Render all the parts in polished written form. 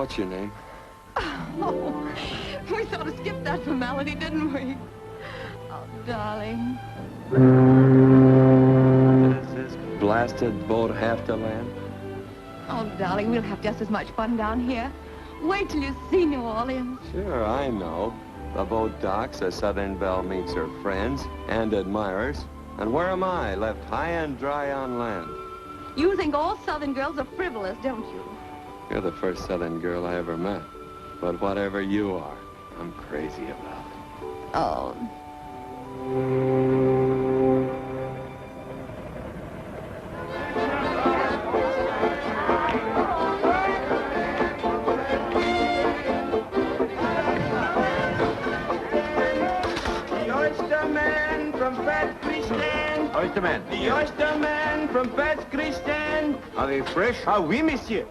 What's your name? Oh, we sort of skipped that formality, didn't we? Oh, darling. Does this blasted boat have to land? Oh, darling, we'll have just as much fun down here. Wait till you see New Orleans. Sure, I know. The boat docks, a Southern belle meets her friends and admirers. And where am I, left high and dry on land? You think all Southern girls are frivolous, don't you? You're the first Southern girl I ever met. But whatever you are, I'm crazy about. Oh. Oyster man. The oyster man from Fat Christian. Are they fresh? Ah, oui, monsieur.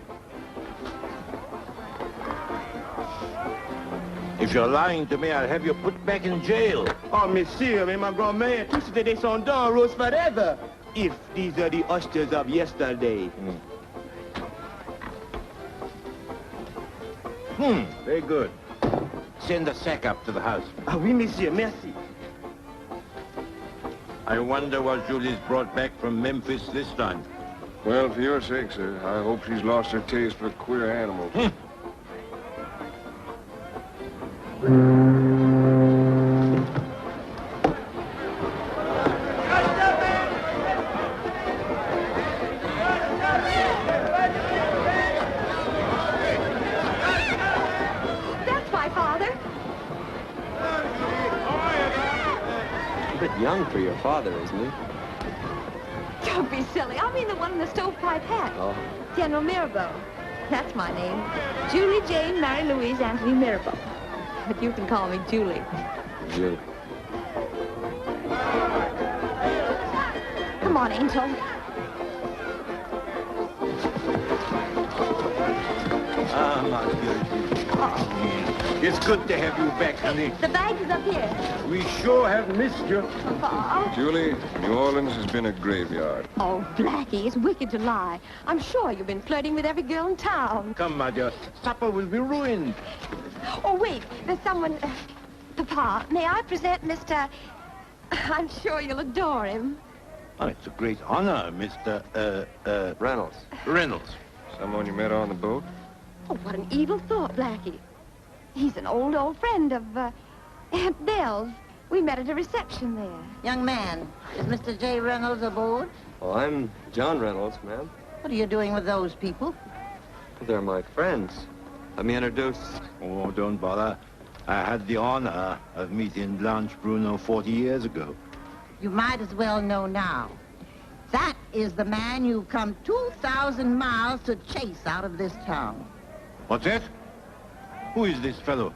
If you're lying to me, I'll have you put back in jail. Oh, monsieur, mais ma grand-mère, tous ces descendants rose forever. If these are the oysters of yesterday. Very good. Send the sack up to the house. Ah, oui, monsieur, merci. I wonder what Julie's brought back from Memphis this time. Well, for your sake, sir, I hope she's lost her taste for queer animals. That's my father. A bit young for your father, isn't he? Don't be silly. I mean the one in the stovepipe hat. Oh. General Mirbeau. That's my name. Julie Jane Mary Louise Anthony Mirbeau. But you can call me Julie. Julie. Come on, Angel. Ah, my dear Julie. It's good to have you back, honey. The bag is up here. We sure have missed you. Oh, Julie, New Orleans has been a graveyard. oh, Blackie, it's wicked to lie. I'm sure you've been flirting with every girl in town. Come, my dear. Supper will be ruined. Oh, wait, there's someone... Papa, may I present Mr... I'm sure you'll adore him. Oh, it's a great honor, Mr. Reynolds. Reynolds. Someone you met on the boat? Oh, what an evil thought, Blackie. He's an old friend of, Aunt Belle's. We met at a reception there. Young man, is Mr. J. Reynolds aboard? Oh, I'm John Reynolds, ma'am. What are you doing with those people? They're my friends. Let me introduce... Oh, don't bother. I had the honor of meeting Blanche Bruno 40 years ago. You might as well know now. That is the man you've come 2,000 miles to chase out of this town. What's that? Who is this fellow?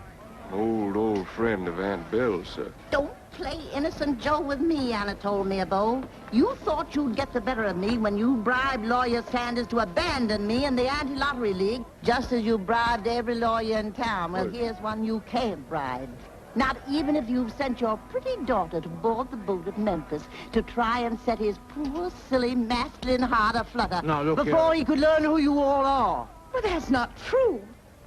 Old friend of Aunt Bill's, sir. Don't play innocent Joe with me, Anatole Mirbeau. You thought you'd get the better of me when you bribed Lawyer Sanders to abandon me in the Anti-Lottery League, just as you bribed every lawyer in town. Well, here's one you can't bribe. Not even if you've sent your pretty daughter to board the boat at Memphis to try and set his poor, silly, masculine heart aflutter Now, look before here. he could learn who you all are. Well, that's not true.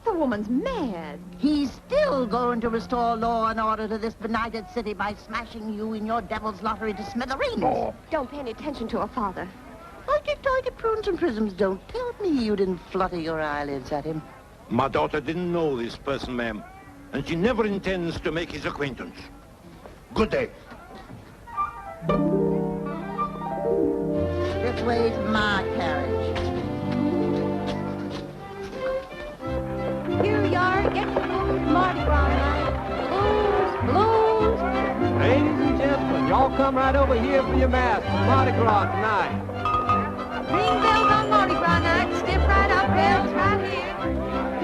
The woman's mad. He's still going to restore law and order to this benighted city by smashing you in your devil's lottery to smithereens. Oh. Don't pay any attention to her father. Hoity-toity prunes and prisms, don't tell me you didn't flutter your eyelids at him. My daughter didn't know this person, ma'am, and she never intends to make his acquaintance. Good day. This way's my carriage. Here you are. Get your blues, Mardi Gras night. Blues. Ladies and gentlemen, y'all come right over here for your mask for Mardi Gras tonight. Ring bells on Mardi Gras night. Step right up, bells right here.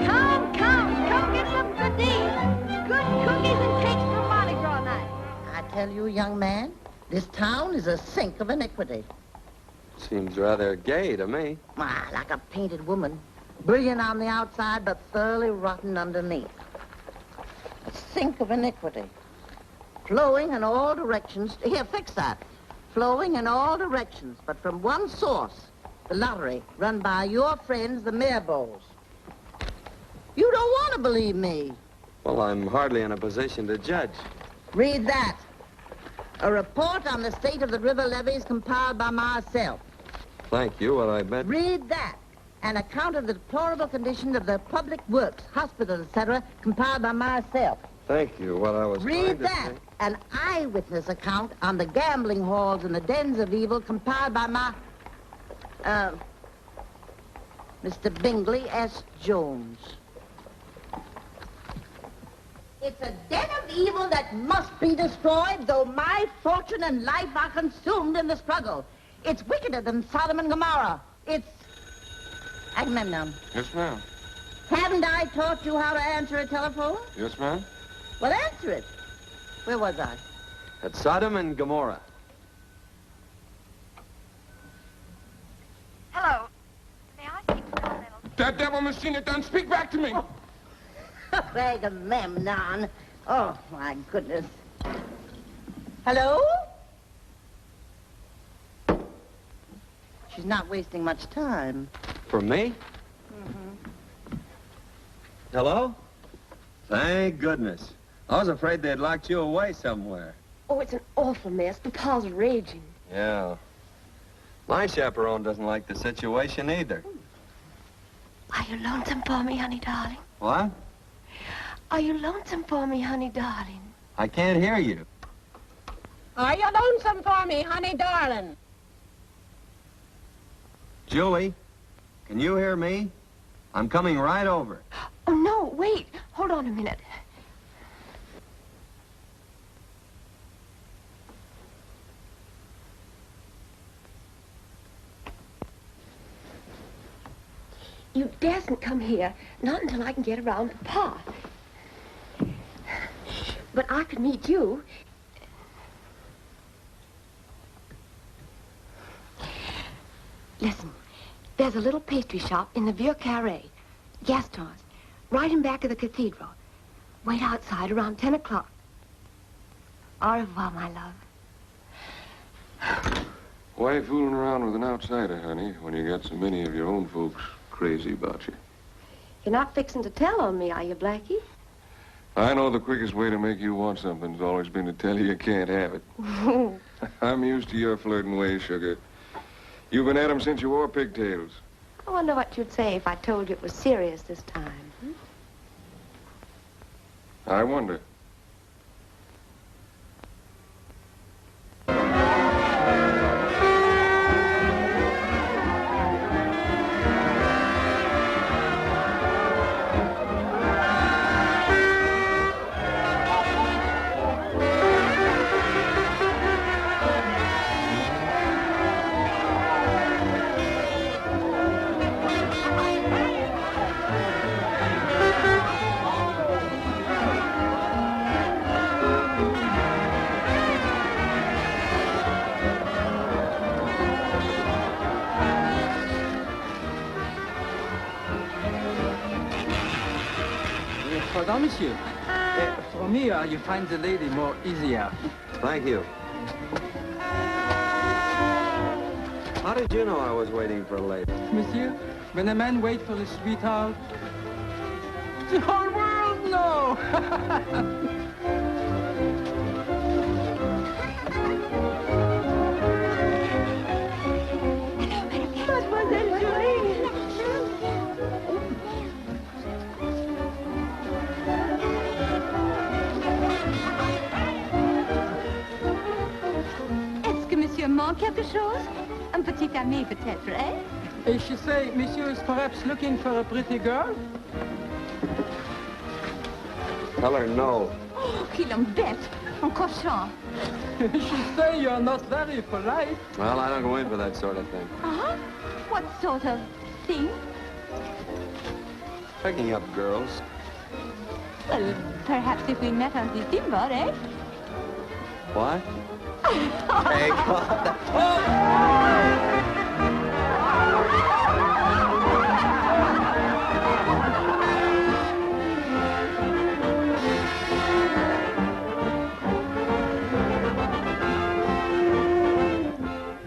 Come get some good deeds. Good cookies and cakes for Mardi Gras night. I tell you, young man, this town is a sink of iniquity. Seems rather gay to me. Ah, like a painted woman. Brilliant on the outside, but thoroughly rotten underneath. A sink of iniquity. Flowing in all directions. Here, fix that. Flowing in all directions, but from one source. The lottery, run by your friends, the Mirbeaus. You don't want to believe me. Well, I'm hardly in a position to judge. Read that. A report on the state of the river levees compiled by myself. Thank you. Well, I bet... Read that. An account of the deplorable condition of the public works, hospitals, etc., compiled by myself. Thank you. Well, I was Read that. An eyewitness account on the gambling halls and the dens of evil compiled by my... Mr. Bingley S. Jones. It's a den of evil that must be destroyed, though my fortune and life are consumed in the struggle. It's wickeder than Sodom and Gomorrah. It's... Agamemnon. Yes, ma'am. Haven't I taught you how to answer a telephone? Yes, ma'am. Well, answer it. Where was I? At Sodom and Gomorrah. Hello. May I speak to Colonel? That devil machine it done. Speak back to me. Agamemnon. Oh, my goodness. Hello? She's not wasting much time. For me? Hello? Thank goodness. I was afraid they'd locked you away somewhere. Oh, it's an awful mess. Papa's raging. Yeah. My chaperone doesn't like the situation either. Are you lonesome for me, honey, darling? What? Are you lonesome for me, honey, darling? I can't hear you. Are you lonesome for me, honey darling? Julie, can you hear me? I'm coming right over. Oh, no, wait. Hold on a minute. You dasn't come here, not until I can get around Papa. But I could meet you. Listen, there's a little pastry shop in the Vieux Carré, Gaston's, right in back of the cathedral. Wait outside around 10 o'clock. Au revoir, my love. Why fooling around with an outsider, honey, when you got so many of your own folks crazy about you? You're not fixing to tell on me, are you, Blackie? I know the quickest way to make you want something's always been to tell you can't have it. I'm used to your flirting ways, sugar. You've been at 'em since you wore pigtails. I wonder what you'd say if I told you it was serious this time. I wonder. Pardon, monsieur. For me, you find the lady more easier. Thank you. How did you know I was waiting for a lady? Monsieur, when a man waits for his sweetheart, the whole world knows. Quelque chose? Un petit ami, peut-être, eh? And she say, monsieur is perhaps looking for a pretty girl? Tell her no. Oh, qu'il embête. En cochon. She say you're not very polite. Well, I don't go in for that sort of thing. Uh-huh. What sort of thing? Picking up girls. Well, perhaps if we met on the steamboat, eh? What? Hey, God.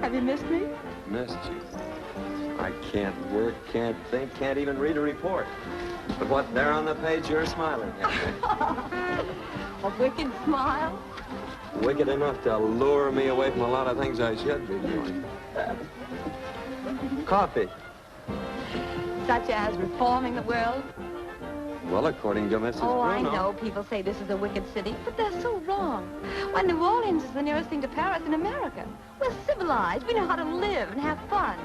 Have you missed me? Missed you. I can't work, can't think, can't even read a report. But what, there on the page, you're smiling at me. A wicked smile. Wicked enough to lure me away from a lot of things I should be doing. Coffee. Such as reforming the world. Well, according to Mrs. Oh, I Bruno. know people say this is a wicked city, but they're so wrong. Why, New Orleans is the nearest thing to Paris in America. We're civilized. We know how to live and have fun.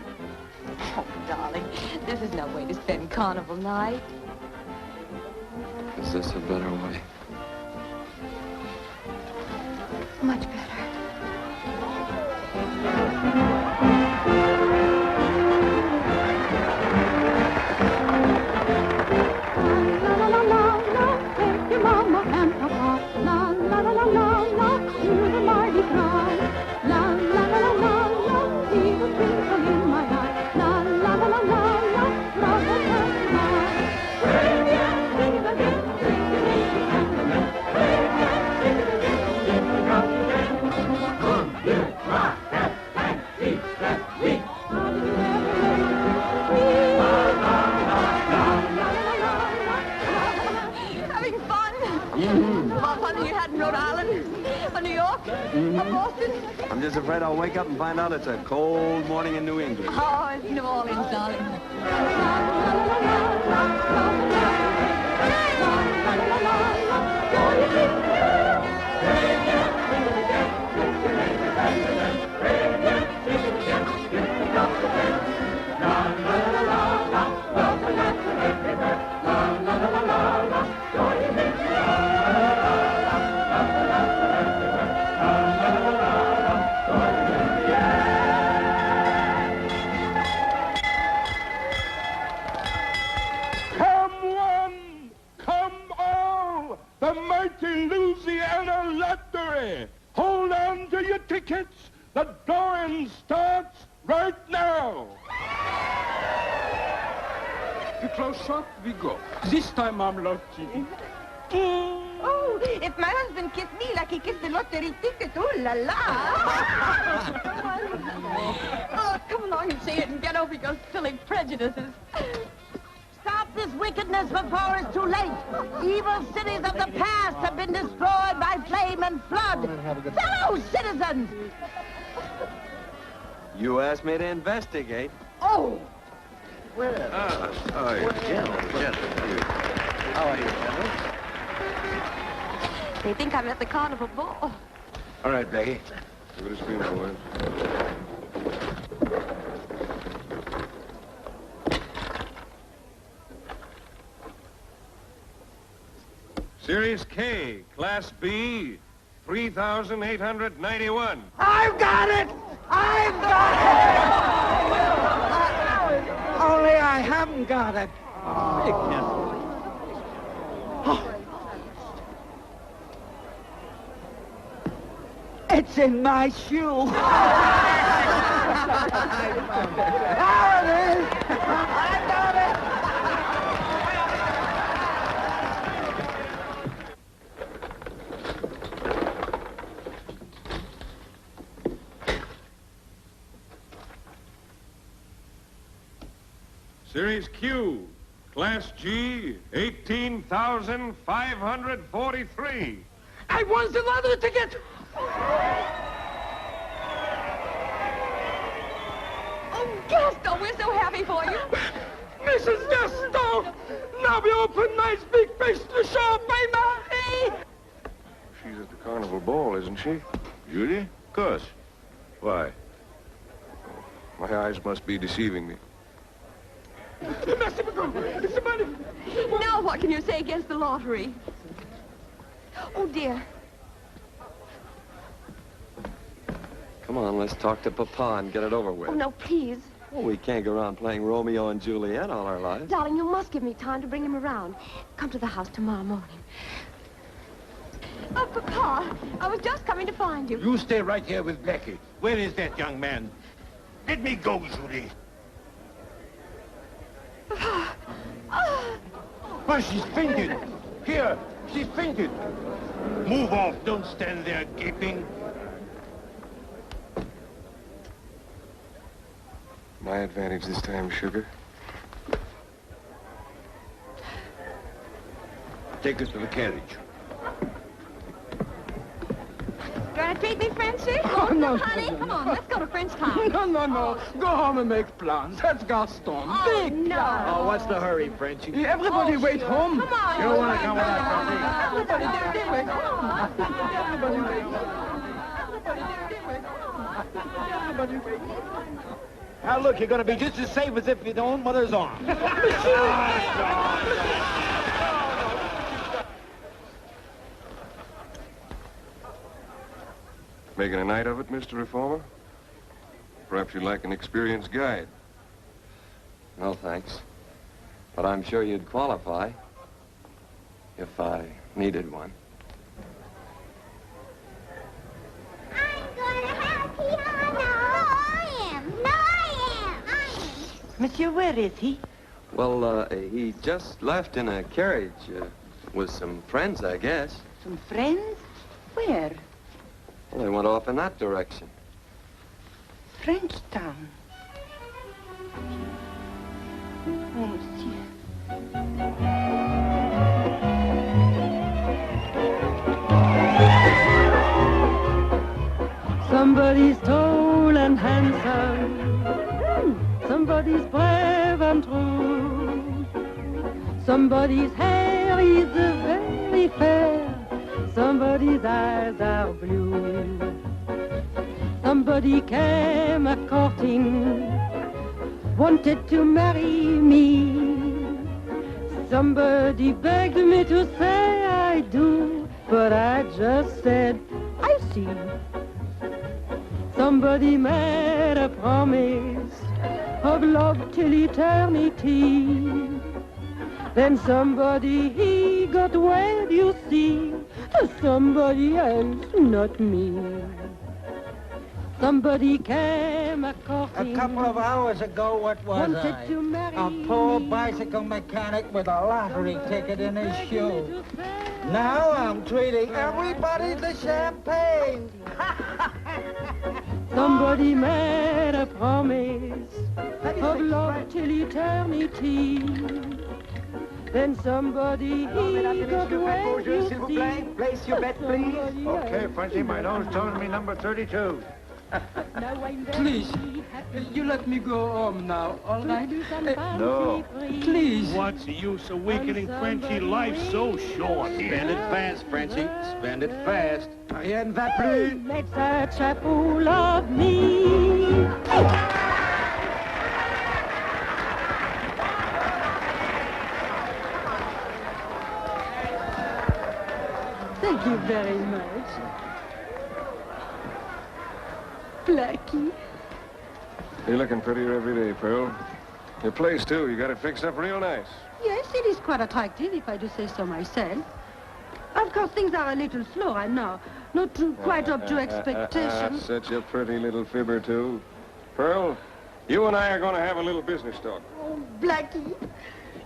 Oh, darling, this is no way to spend carnival night. Is this a better way? Much better. Mama and Papa, la la la la la la, hear the mighty cry. La la la la la la, see the twinkle in my eye. La la la la la la, brother and mine. Sing it again, sing it again, sing it again, sing it again, sing it again, sing it again. Come, you, rock, that, and see that we. How did you ever learn to sing? La la la la la la la la. Having fun? More fun than you had in Rhode Island, or New York, or Boston. I'm just afraid I'll wake up and find out it's a cold morning in New England. Oh, it's New Orleans, darling. The mighty Louisiana Lottery. Hold on to your tickets. The drawing starts right now. To close shop we go. This time I'm lucky. Oh, if my husband kissed me like he kissed the lottery ticket, oh la la. Oh, come along and say it and get over your silly prejudices. Stop this wickedness before it's too late. Evil cities of the past have been destroyed by flame and flood. Fellow citizens! You asked me to investigate. Oh! How are you, General? They think I'm at the carnival ball. All right, Becky. Give it a spin, boys. Series K, Class B, 3,891. I've got it! I've got it! Only I haven't got it. It's in my shoe. There it is! I got it! Series Q, Class G, 18,543. I want another ticket! Oh, Gaston, we're so happy for you. Mrs. Gaston! Now we open nice big face to shop, eh, Marie? She's at the carnival ball, isn't she? Judy? Of course. Why? My eyes must be deceiving me. Merci beaucoup. It's the money. Now what can you say against the lottery? Oh, dear. Come on, let's talk to Papa and get it over with. Oh, no, please. Well, we can't go around playing Romeo and Juliet all our lives. Darling, you must give me time to bring him around. Come to the house tomorrow morning. Oh, Papa, I was just coming to find you. You stay right here with Becky. Where is that young man? Let me go, Judy. But she's fainted. Here, she's fainted. Move off. Don't stand there gaping. My advantage this time, sugar. Take us to the carriage. You want to treat me, Frenchie? Oh, no, honey, no, come on, let's go to French town. No. Go home and make plans. That's Gaston. Oh, Big no. plans. Oh, what's the hurry, Frenchie? Everybody wait home. Come on. You don't want to come with us, Everybody wait home. Everybody wait home. Everybody wait home. Now, look, you're going to be just as safe as if you don't mother's arm. Making a night of it, Mr. Reformer? Perhaps you'd like an experienced guide. No, thanks. But I'm sure you'd qualify if I needed one. I'm gonna have piano. No, I am. Monsieur, where is he? Well, he just left in a carriage with some friends, I guess. Some friends? Where? Well, they went off in that direction. French town. Oh, monsieur. Somebody's tall and handsome. Somebody's brave and true. Somebody's hair is very fair. Somebody's eyes are blue. Somebody came a-courting, wanted to marry me. Somebody begged me to say I do, but I just said, I see. Somebody made a promise of love till eternity. Then somebody, he got wed, you see, to somebody else, not me. Somebody came a-courting. A couple of hours ago, what was wanted I? to marry A poor bicycle mechanic with a lottery ticket in his shoe. Now I'm treating everybody to champagne. Somebody made a promise of love till eternity. Then somebody, he got wed, you see. Place your bet, please. Somebody Okay, else. Frenchie, my nose tells me number 32. Please, you let me go home now, all right? No. Please. What's the use of weakening Frenchie? Life's so short. Spend it fast, Frenchie. Spend it fast. Rien ne va plus. Makes a chap full of me. Thank you very much. Blackie. You're looking prettier every day, Pearl. Your place, too. You got it fixed up real nice. Yes, it is quite attractive, if I do say so myself. Of course, things are a little slow, I know. Not quite up to expectations. Such a pretty little fibber, too. Pearl, you and I are going to have a little business talk. Oh, Blackie,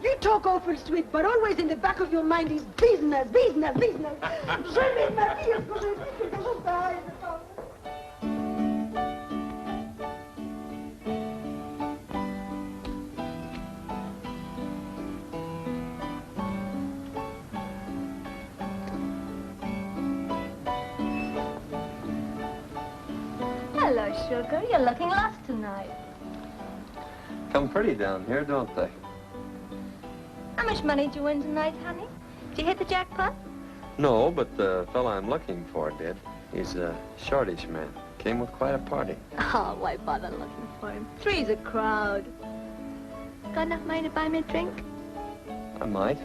you talk awful sweet, but always in the back of your mind is business, business, business. Jamais de ma vie, est-ce que j'ai dit quelque chose pareil. Hello, sugar. You're looking lost tonight. Come pretty down here, don't they? How much money did you win tonight, honey? Did you hit the jackpot? No, but the fella I'm looking for did. He's a shortish man. Came with quite a party. Oh, why bother looking for him? Three's a crowd. Got enough money to buy me a drink? I might.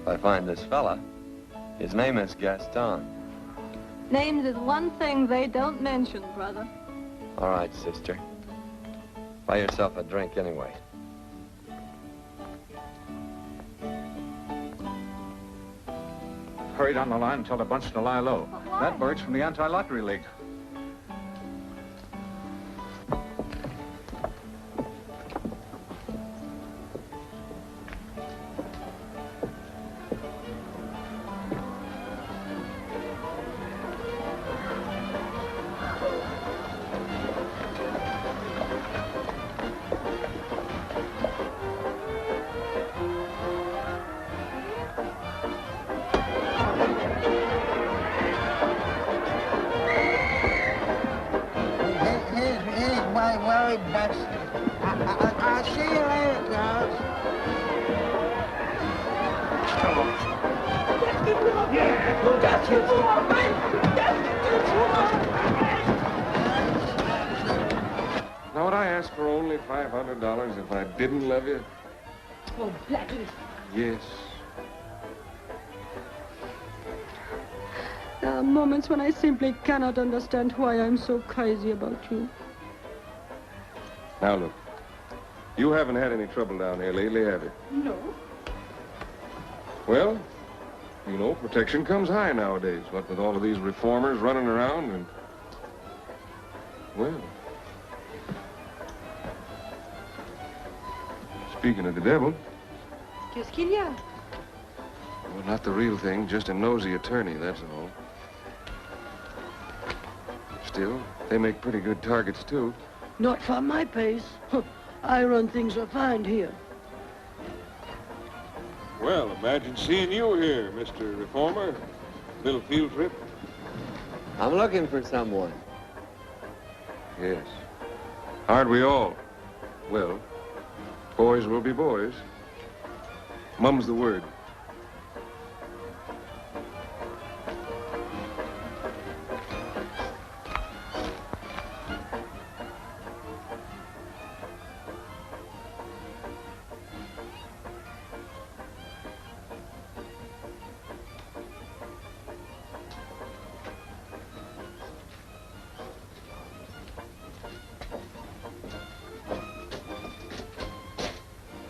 If I find this fella. His name is Gaston. Names is one thing they don't mention, brother. All right, sister. Buy yourself a drink anyway. Hurry down the line and tell the bunch to lie low. That bird's from the Anti-Lottery League. very best. I'll see you later, girls. Now, would I ask for only $500 if I didn't love you? Oh, Blackie. Yes. There are moments when I simply cannot understand why I'm so crazy about you. Now, look. You haven't had any trouble down here lately, have you? No. Well, you know, protection comes high nowadays. What with all of these reformers running around and... Well... Speaking of the devil... Qu'est-ce qu'il y a? Well, not the real thing, just a nosy attorney, that's all. Still, they make pretty good targets, too. Not for my pace. I run things refined here. Well, imagine seeing you here, Mr. Reformer. Little field trip. I'm looking for someone. Yes. Aren't we all? Well, boys will be boys. Mum's the word.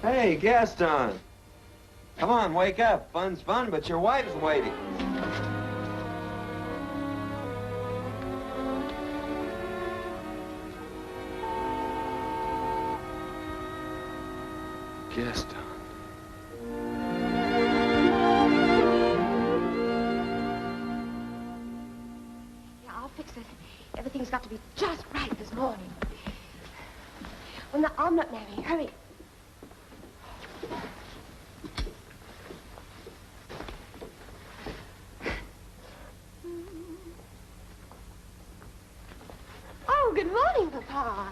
Hey, Gaston. Come on, wake up. Fun's fun, but your wife's waiting. Gaston. Yeah, I'll fix it. Everything's got to be just right this morning. Well, now, omelet, Mary. Hurry. Oh, good morning, Papa.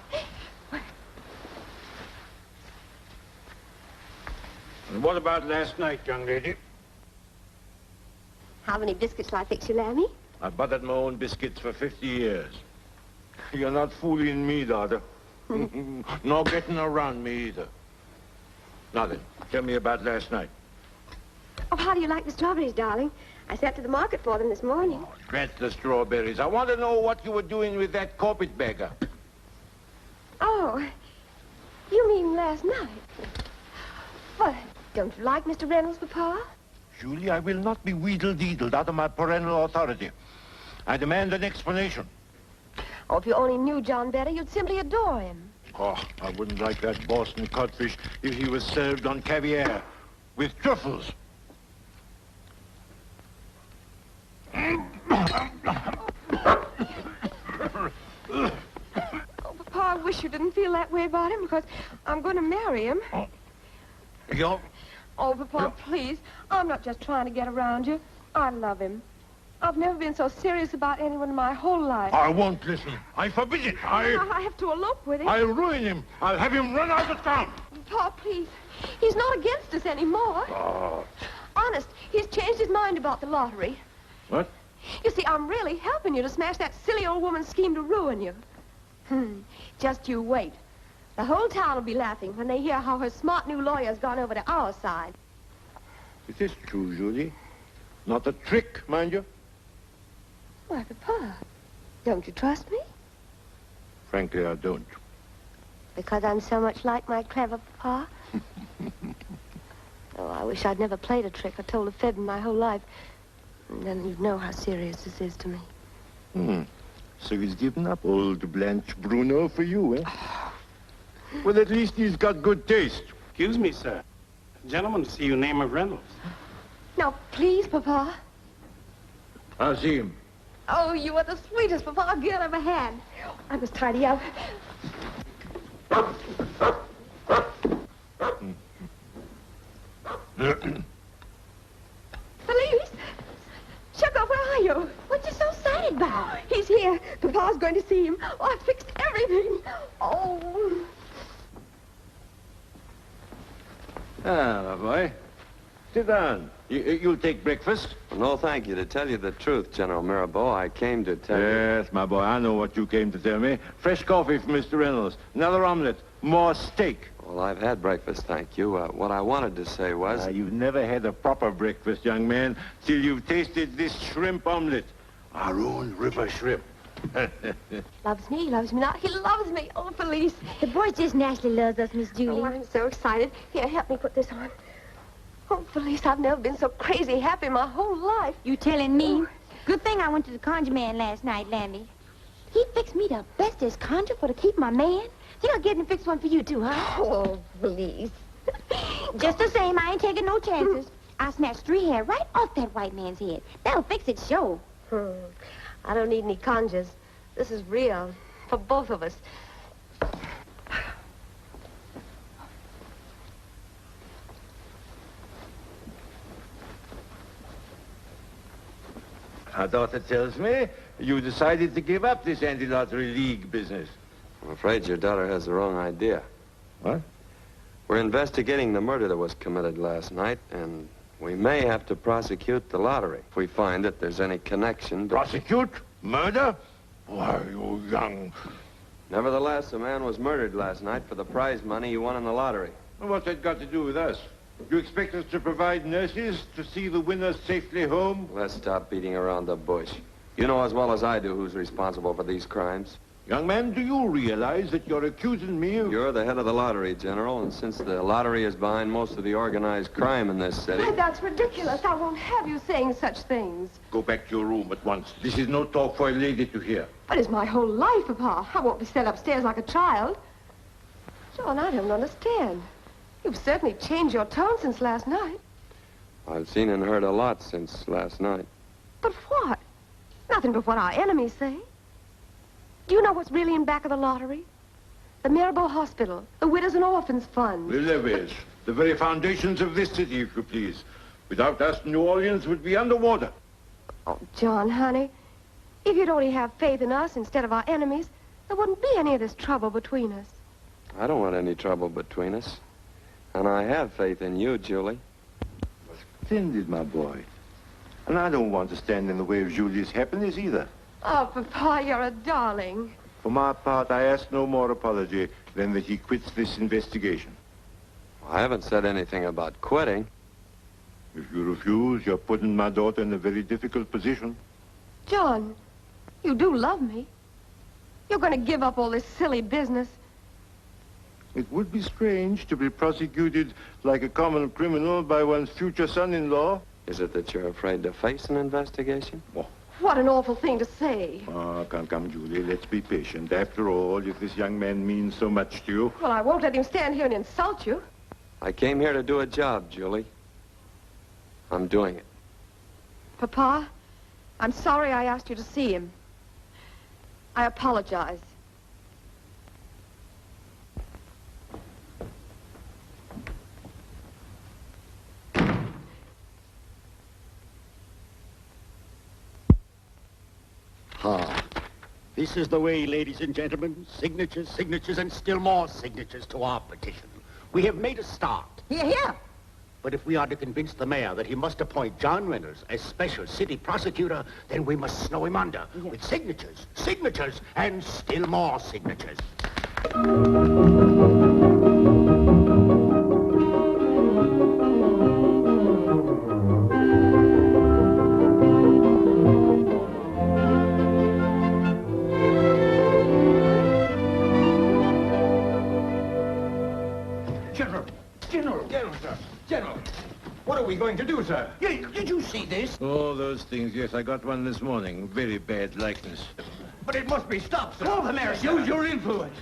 And what about last night, young lady? How many biscuits shall I fix you, Lammy? I've buttered my own biscuits for 50 years. You're not fooling me, daughter. Nor getting around me either. Now then, tell me about last night. Oh, how do you like the strawberries, darling? I sent to the market for them this morning. Drat the strawberries. I want to know what you were doing with that carpetbagger. Oh, you mean last night? What, don't you like Mr. Reynolds, Papa? Julie, I will not be wheedle-deedled out of my parental authority. I demand an explanation. Oh, if you only knew John better, you'd simply adore him. Oh, I wouldn't like that Boston codfish if he was served on caviar with truffles. Oh, Papa, I wish you didn't feel that way about him, because I'm going to marry him. You? Oh, Papa, please. I'm not just trying to get around you. I love him. I've never been so serious about anyone in my whole life. I won't listen. I forbid it. I have to elope with him. I'll ruin him. I'll have him run out of town. Papa, please. He's not against us anymore. Oh. Honest, he's changed his mind about the lottery. What? You see, I'm really helping you to smash that silly old woman's scheme to ruin you. Just you wait. The whole town will be laughing when they hear how her smart new lawyer's gone over to our side. Is this true, Julie? Not a trick, mind you? Why, Papa, don't you trust me? Frankly, I don't. Because I'm so much like my clever Papa? Oh, I wish I'd never played a trick or told a fib in my whole life. And then you'd know how serious this is to me. So he's given up old Blanche Bruno for you, eh? Well, at least he's got good taste. Excuse me, sir. Gentleman to see you name of Reynolds. Now, please, Papa. I'll see him. Oh, you are the sweetest Papa girl I ever had. I must tidy up. Felice! Sugar, where are you? What you so sad? Sid Bow. He's here. Papa's going to see him. Oh, I fixed everything. Oh. Ah, my boy. Sit down. You'll take breakfast? No, thank you. To tell you the truth, General Mirbeau, I came to tell you... Yes, my boy, I know what you came to tell me. Fresh coffee from Mr. Reynolds. Another omelet. More steak. Well, I've had breakfast, thank you. What I wanted to say was... You've never had a proper breakfast, young man, till you've tasted this shrimp omelet. Our own river shrimp. Loves me not. He loves me. Oh, Felice. The boy just naturally loves us, Miss Julie. Oh, I'm so excited. Here, help me put this on. Oh, Felice, I've never been so crazy happy my whole life. You telling me? Good thing I went to the conjure man last night, Landy. He fixed me the bestest conjure for to keep my man. Think I'll get him fix one for you, too, huh? Oh, Felice. Just the same, I ain't taking no chances. I'll snatch 3 hair right off that white man's head. That'll fix it, sure. I don't need any conjures. This is real. For both of us. Our daughter tells me you decided to give up this anti-lottery league business. I'm afraid your daughter has the wrong idea. What? We're investigating the murder that was committed last night, and we may have to prosecute the lottery if we find that there's any connection. Prosecute? Murder? Why, you young... Nevertheless, a man was murdered last night for the prize money he won in the lottery. Well, what's that got to do with us? You expect us to provide nurses to see the winner safely home? Let's stop beating around the bush. You know as well as I do who's responsible for these crimes. Young man, do you realize that you're accusing me of... You're the head of the lottery, General, and since the lottery is behind most of the organized crime in this city... Why, that's ridiculous. I won't have you saying such things. Go back to your room at once. This is no talk for a lady to hear. But it's my whole life, Papa. I won't be set upstairs like a child. John, I don't understand. You've certainly changed your tone since last night. I've seen and heard a lot since last night. But what? Nothing but what our enemies say. Do you know what's really in back of the lottery? The Mirbeau Hospital, the Widows and Orphans Fund. The levees, the very foundations of this city, if you please. Without us, New Orleans would be underwater. Oh, John, honey, if you'd only have faith in us instead of our enemies, there wouldn't be any of this trouble between us. I don't want any trouble between us. And I have faith in you, Julie. Splendid, my boy. And I don't want to stand in the way of Julie's happiness either. Oh, Papa, you're a darling. For my part, I ask no more apology than that he quits this investigation. I haven't said anything about quitting. If you refuse, you're putting my daughter in a very difficult position. John, you do love me. You're going to give up all this silly business. It would be strange to be prosecuted like a common criminal by one's future son-in-law. Is it that you're afraid to face an investigation? Oh. What an awful thing to say. Oh, come, Julie. Let's be patient. After all, if this young man means so much to you... Well, I won't let him stand here and insult you. I came here to do a job, Julie. I'm doing it. Papa, I'm sorry I asked you to see him. I apologize. This is the way, ladies and gentlemen. Signatures, signatures, and still more signatures to our petition. We have made a start. Here, here. But if we are to convince the mayor that he must appoint John Reynolds as special city prosecutor, then we must snow him under with signatures, signatures, and still more signatures. General, what are we going to do, sir? Did you see this? Oh, those things. Yes, I got one this morning. Very bad likeness. But it must be stopped, sir. Call the mayor, Use your influence.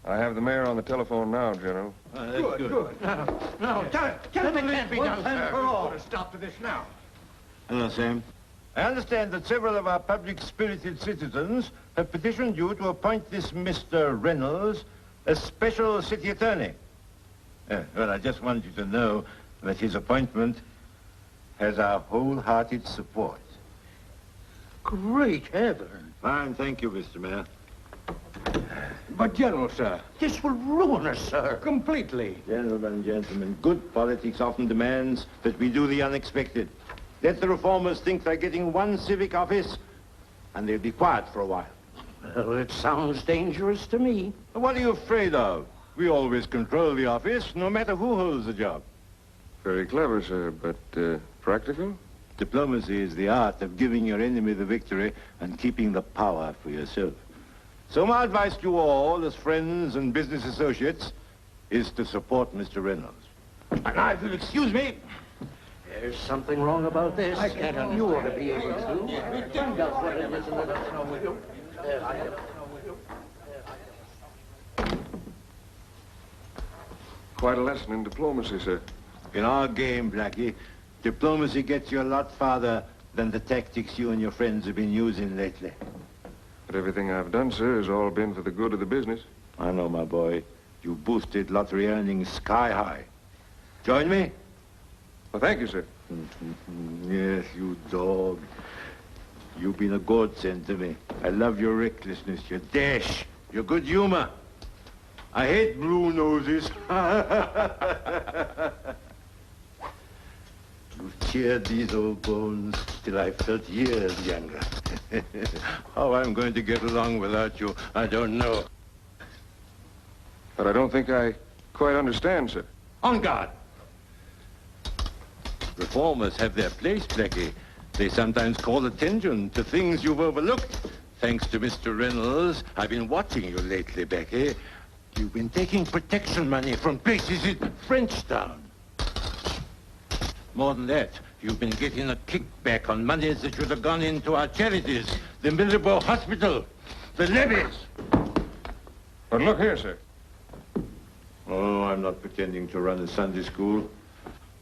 I have the mayor on the telephone now, General. Good. Now, tell him it can't be done, sir. For all. Put a stop to this now. Hello, Sam. I understand that several of our public-spirited citizens have petitioned you to appoint this Mr. Reynolds as special city attorney. Well, I just want you to know that his appointment has our wholehearted support. Great heaven. Fine, thank you, Mr. Mayor. But, General, sir, this will ruin us, sir. Completely. Gentlemen, good politics often demands that we do the unexpected. Let the reformers think they're getting one civic office, and they'll be quiet for a while. Well, it sounds dangerous to me. What are you afraid of? We always control the office, no matter who holds the job. Very clever, sir, but practical? Diplomacy is the art of giving your enemy the victory and keeping the power for yourself. So my advice to you all, as friends and business associates, is to support Mr. Reynolds. And now, if you'll excuse me... There's something wrong about this. I can't understand. You ought to be able to. Find out what it is and let us know, will you? Quite a lesson in diplomacy, sir. In our game, Blackie, diplomacy gets you a lot farther than the tactics you and your friends have been using lately. But everything I've done, sir, has all been for the good of the business. I know, my boy. You boosted lottery earnings sky high. Join me? Well, thank you, sir. Yes, you dog. You've been a godsend to me. I love your recklessness, your dash, your good humor. I hate blue noses. You've cheered these old bones till I felt years younger. How I'm going to get along without you, I don't know. But I don't think I quite understand, sir. On guard. Reformers have their place, Blackie. They sometimes call attention to things you've overlooked. Thanks to Mr. Reynolds, I've been watching you lately, Becky. You've been taking protection money from places in Frenchtown. More than that, you've been getting a kickback on monies that should have gone into our charities, the Mirbeau Hospital, the levies. But look here, sir. Oh, I'm not pretending to run a Sunday school.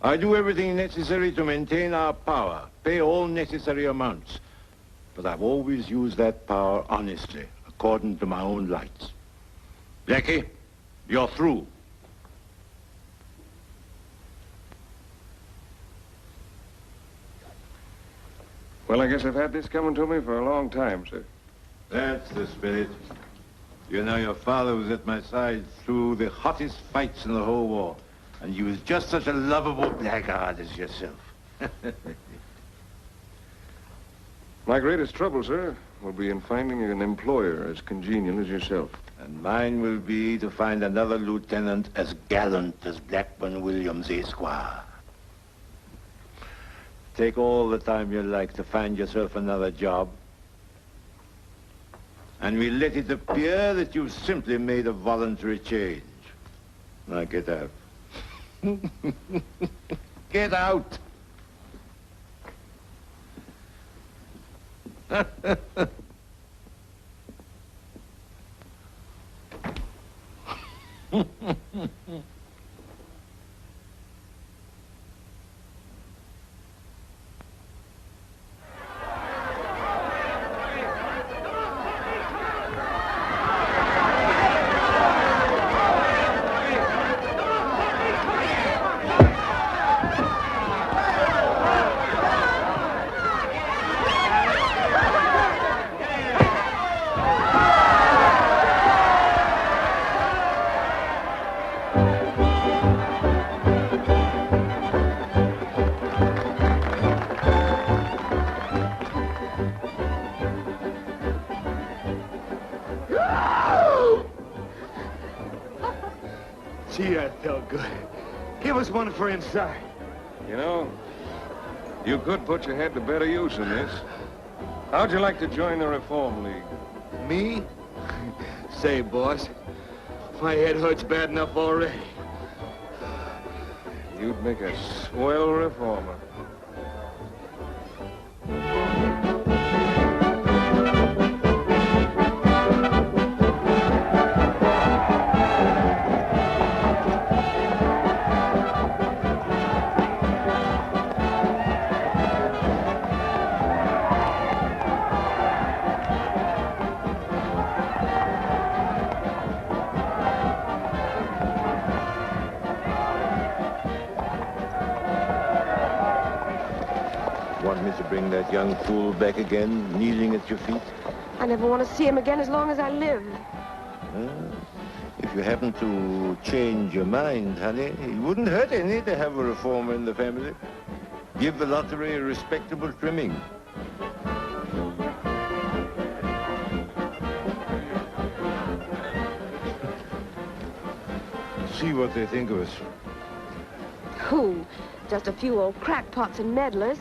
I do everything necessary to maintain our power, pay all necessary amounts. But I've always used that power honestly, according to my own lights. Blackie, you're through. Well, I guess I've had this coming to me for a long time, sir. That's the spirit. You know, your father was at my side through the hottest fights in the whole war. And he was just such a lovable blackguard as yourself. My greatest trouble, sir, will be in finding an employer as congenial as yourself. And mine will be to find another lieutenant as gallant as Blackburn Williams, Esquire. Take all the time you like to find yourself another job. And we'll let it appear that you've simply made a voluntary change. Now get out. Get out! Gee, that felt good. Give us one for inside. You know, you could put your head to better use in this. How'd you like to join the Reform League? Me? Say, boss, my head hurts bad enough already. You'd make a swell reformer. that young fool back again, kneeling at your feet? I never want to see him again as long as I live. If you happen to change your mind, honey, it wouldn't hurt any to have a reformer in the family. Give the lottery a respectable trimming. See what they think of us. Who? Just a few old crackpots and meddlers.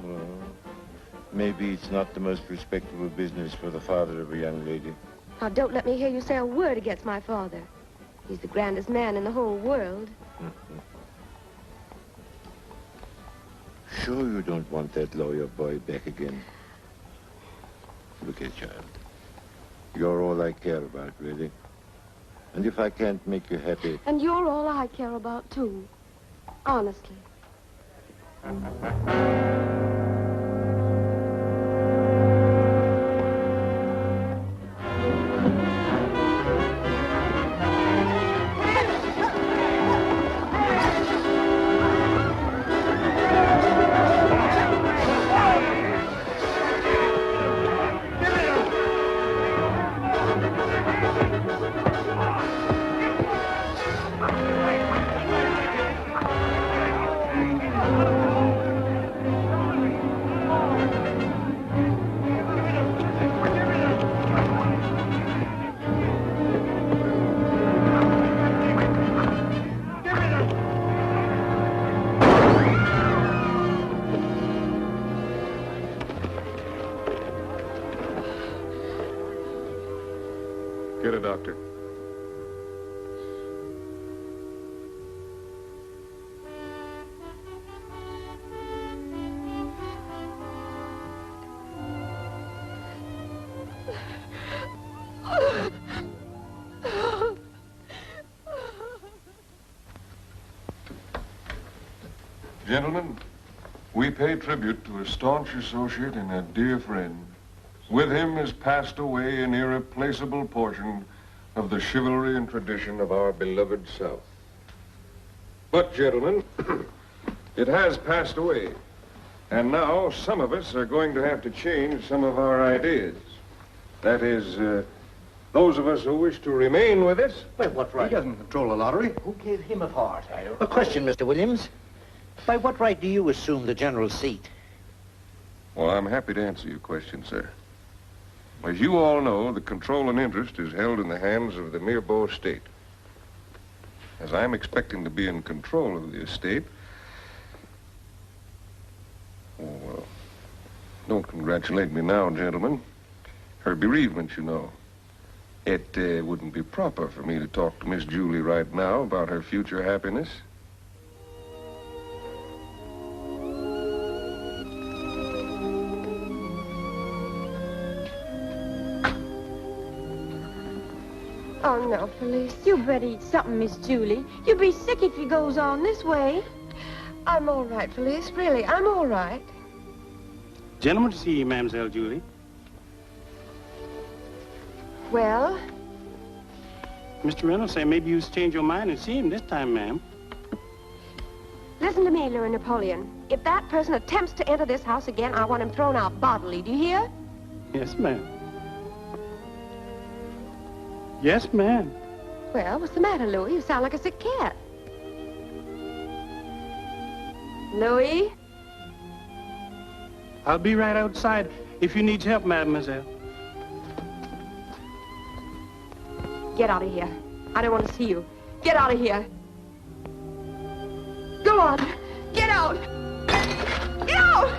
Well, maybe it's not the most respectable business for the father of a young lady. Now, don't let me hear you say a word against my father. He's the grandest man in the whole world. Sure you don't want that lawyer boy back again? Look here, child. You're all I care about, really. And if I can't make you happy... And you're all I care about, too. Honestly. Get a doctor. Gentlemen, we pay tribute to a staunch associate and a dear friend. With him has passed away an irreplaceable portion of the chivalry and tradition of our beloved South. But, gentlemen, it has passed away. And now some of us are going to have to change some of our ideas. That is, those of us who wish to remain with us. By what right? He doesn't control the lottery. Who gave him a part? A question, Mr. Williams. By what right do you assume the general's seat? Well, I'm happy to answer your question, sir. As you all know, the control and interest is held in the hands of the Mirbeau estate. As I'm expecting to be in control of the estate... Oh, well, don't congratulate me now, gentlemen. Her bereavement, you know. It wouldn't be proper for me to talk to Miss Julie right now about her future happiness. Oh, no, Felice. You better eat something, Miss Julie. You'll be sick if it goes on this way. I'm all right, Felice. Really, I'm all right. Gentlemen to see you, Mademoiselle Julie. Well? Mr. Reynolds say maybe you change your mind and see him this time, ma'am. Listen to me, Louis Napoleon. If that person attempts to enter this house again, I want him thrown out bodily. Do you hear? Yes, ma'am. Yes, ma'am. Well, what's the matter, Louis? You sound like a sick cat. Louis? I'll be right outside if you need help, mademoiselle. Get out of here. I don't want to see you. Get out of here. Go on. Get out. Get out!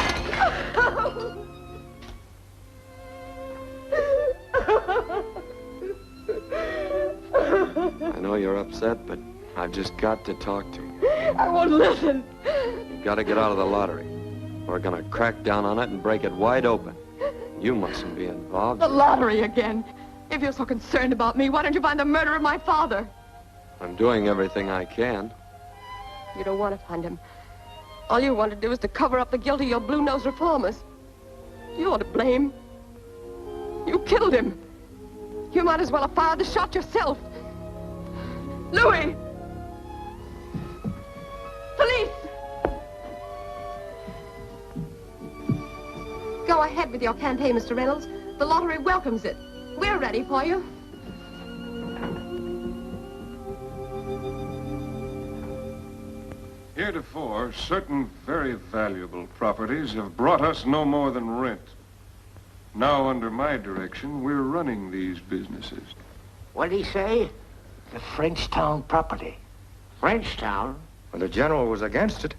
I know you're upset, but I've just got to talk to you. I won't listen. You've got to get out of the lottery. We're going to crack down on it and break it wide open. You mustn't be involved. The lottery again. If you're so concerned about me, why don't you find the murderer of my father? I'm doing everything I can. You don't want to find him. All you want to do is to cover up the guilt of your blue-nosed reformers. You're to blame. You killed him. You might as well have fired the shot yourself. Louis! Police! Go ahead with your campaign, Mr. Reynolds. The lottery welcomes it. We're ready for you. Heretofore, certain very valuable properties have brought us no more than rent. Now, under my direction, we're running these businesses. What did he say? The Frenchtown property. Frenchtown? Well, the general was against it.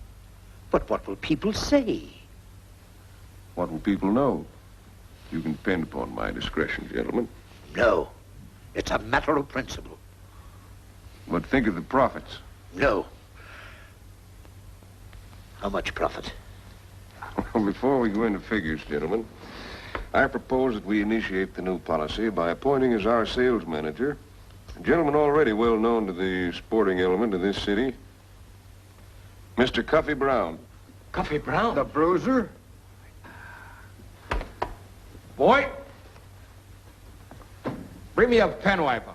But what will people say? What will people know? You can depend upon my discretion, gentlemen. No. It's a matter of principle. But think of the profits. No. How much profit? Well, before we go into figures, gentlemen, I propose that we initiate the new policy by appointing as our sales manager a gentleman already well known to the sporting element of this city, Mr. Cuffy Brown. Cuffy Brown? The bruiser? Boy, bring me a pen wiper.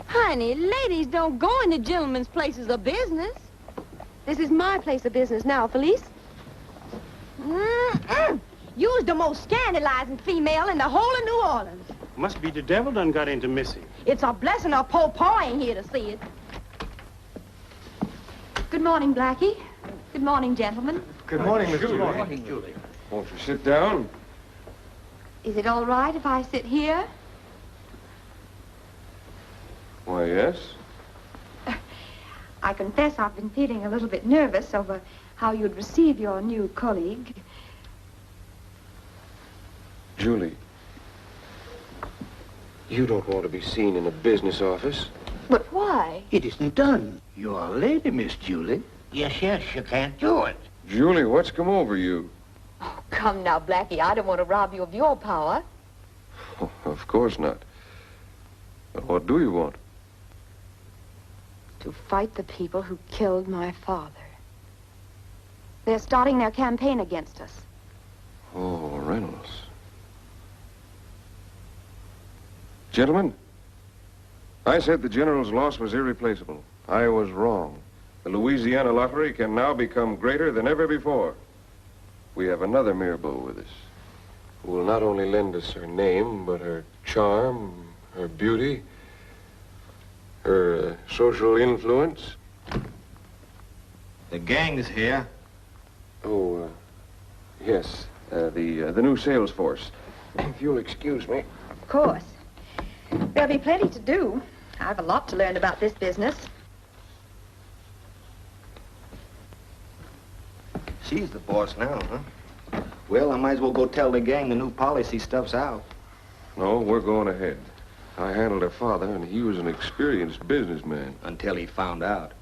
Honey, ladies don't go into gentlemen's places of business. This is my place of business now, Felice. You's the most scandalizing female in the whole of New Orleans. Must be the devil done got into Missy. It's a blessing our poor pa ain't here to see it. Good morning, Blackie. Good morning, gentlemen. Good morning, Miss Julie. Good morning, Julie. Won't you sit down? Is it all right if I sit here? Why, yes. I confess I've been feeling a little bit nervous over how you'd receive your new colleague. Julie, you don't want to be seen in a business office. But why? It isn't done. You're a lady, Miss Julie. Yes, yes, you can't do it. Julie, what's come over you? Oh, come now, Blackie. I don't want to rob you of your power. Oh, of course not. But what do you want? To fight the people who killed my father. They're starting their campaign against us. Oh, Reynolds. Gentlemen, I said the General's loss was irreplaceable. I was wrong. The Louisiana lottery can now become greater than ever before. We have another Mirbeau with us, who will not only lend us her name, but her charm, her beauty, her social influence. The gang's here. Oh, yes, the new sales force. If you'll excuse me. Of course. There'll be plenty to do. I've a lot to learn about this business. She's the boss now, huh? Well, I might as well go tell the gang the new policy stuff's out. No, we're going ahead. I handled her father, and he was an experienced businessman. Until he found out.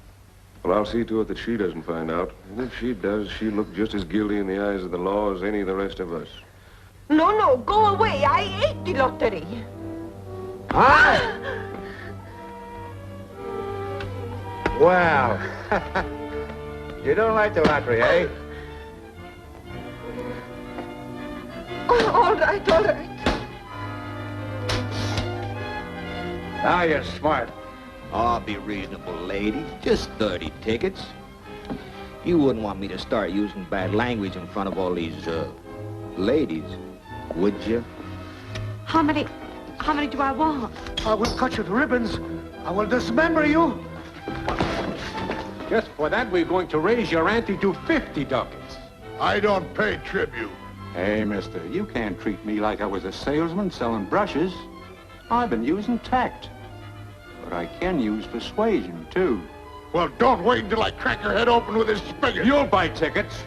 Well, I'll see to it that she doesn't find out. And if she does, she'll look just as guilty in the eyes of the law as any of the rest of us. No, go away. I hate the lottery. Ah! Well, you don't like the lottery, eh? Oh, all right, all right. Now you're smart. Oh, be reasonable, lady. Just 30 tickets. You wouldn't want me to start using bad language in front of all these, ladies, would you? How many do I want? I will cut you to ribbons. I will dismember you. Just for that, we're going to raise your ante to 50 ducats. I don't pay tribute. Hey, mister, you can't treat me like I was a salesman selling brushes. I've been using tact. But I can use persuasion, too. Well, don't wait until I crack your head open with this spigot. You'll buy tickets.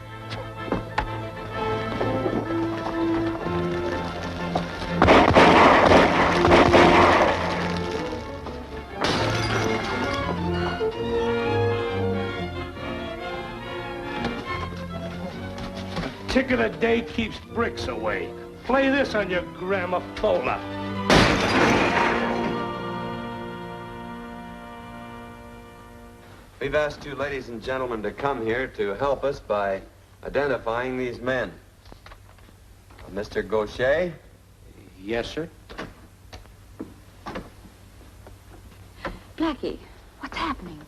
Tick of the day keeps bricks away. Play this on your gramophola. We've asked you ladies and gentlemen to come here to help us by identifying these men. Mr. Gaucher? Yes, sir. Blackie, what's happening?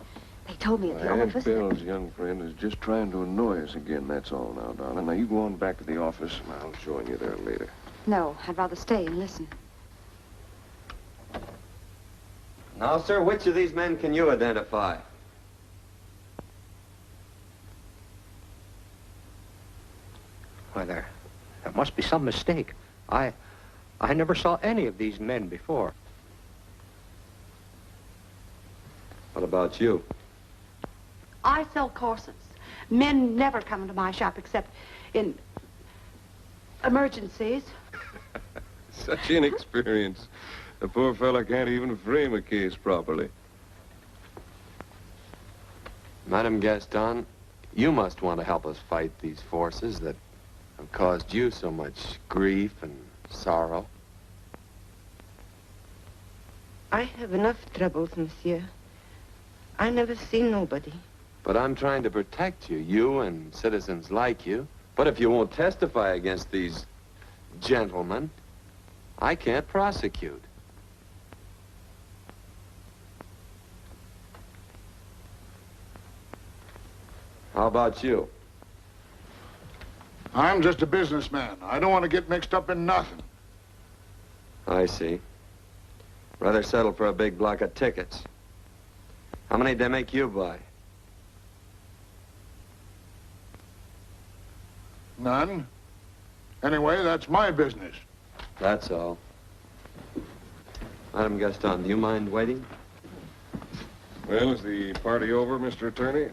They told me at the Aunt office. Bill's young friend is just trying to annoy us again, that's all now, darling. Now, you go on back to the office, and I'll join you there later. No, I'd rather stay and listen. Now, sir, which of these men can you identify? Why, there must be some mistake. I never saw any of these men before. What about you? I sell corsets. Men never come into my shop except in emergencies. Such inexperience. The poor fella can't even frame a case properly. Madame Gaston, you must want to help us fight these forces that have caused you so much grief and sorrow. I have enough troubles, monsieur. I never seen nobody. But I'm trying to protect you, you and citizens like you. But if you won't testify against these gentlemen, I can't prosecute. How about you? I'm just a businessman. I don't want to get mixed up in nothing. I see. Rather settle for a big block of tickets. How many did they make you buy? None. Anyway, that's my business. That's all. Madame Gaston, do you mind waiting? Well, is the party over, Mr. Attorney?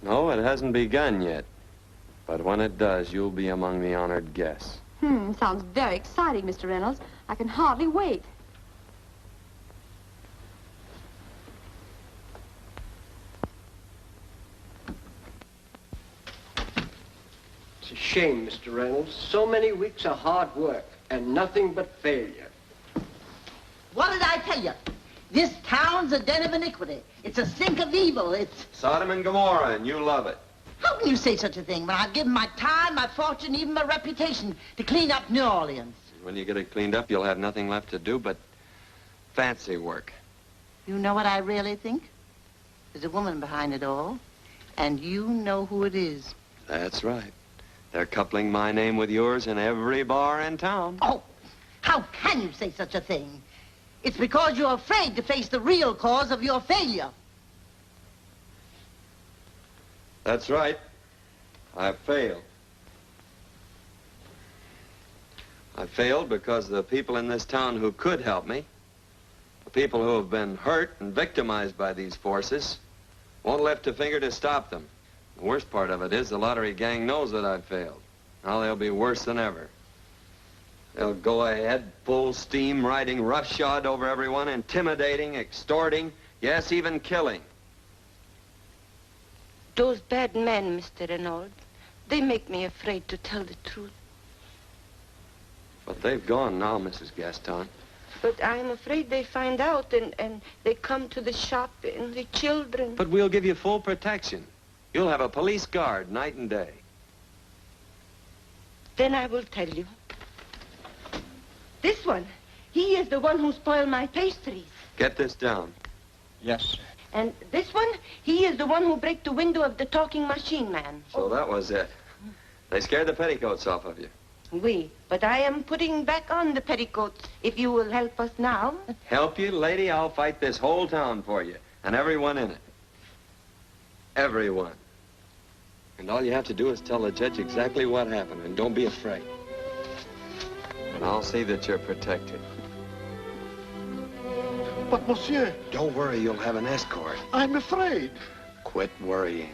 No, it hasn't begun yet. But when it does, you'll be among the honored guests. Sounds very exciting, Mr. Reynolds. I can hardly wait. It's a shame, Mr. Reynolds. So many weeks of hard work and nothing but failure. What did I tell you? This town's a den of iniquity. It's a sink of evil. It's... Sodom and Gomorrah, and you love it. How can you say such a thing when I've given my time, my fortune, even my reputation to clean up New Orleans? When you get it cleaned up, you'll have nothing left to do but fancy work. You know what I really think? There's a woman behind it all, and you know who it is. That's right. They're coupling my name with yours in every bar in town. Oh, how can you say such a thing? It's because you're afraid to face the real cause of your failure. That's right. I failed. I failed because the people in this town who could help me, the people who have been hurt and victimized by these forces, won't lift a finger to stop them. The worst part of it is the lottery gang knows that I've failed. Now they'll be worse than ever. They'll go ahead, full steam, riding roughshod over everyone, intimidating, extorting, yes, even killing. Those bad men, Mr. Reynolds, they make me afraid to tell the truth. But they've gone now, Mrs. Gaston. But I'm afraid they find out and they come to the shop and the children. But we'll give you full protection. You'll have a police guard night and day. Then I will tell you. This one, he is the one who spoiled my pastries. Get this down. Yes, sir. And this one, he is the one who broke the window of the talking machine man. So that was it. They scared the petticoats off of you. Oui, but I am putting back on the petticoats if you will help us now. Help you, lady? I'll fight this whole town for you, and everyone in it. Everyone. And all you have to do is tell the judge exactly what happened, and don't be afraid. And I'll see that you're protected. But, monsieur... Don't worry, you'll have an escort. I'm afraid. Quit worrying.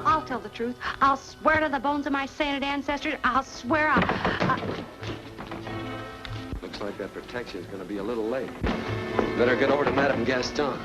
I'll tell the truth. I'll swear to the bones of my sainted ancestors. I'll swear Looks like that protection's gonna be a little late. Better get over to Madame Gaston.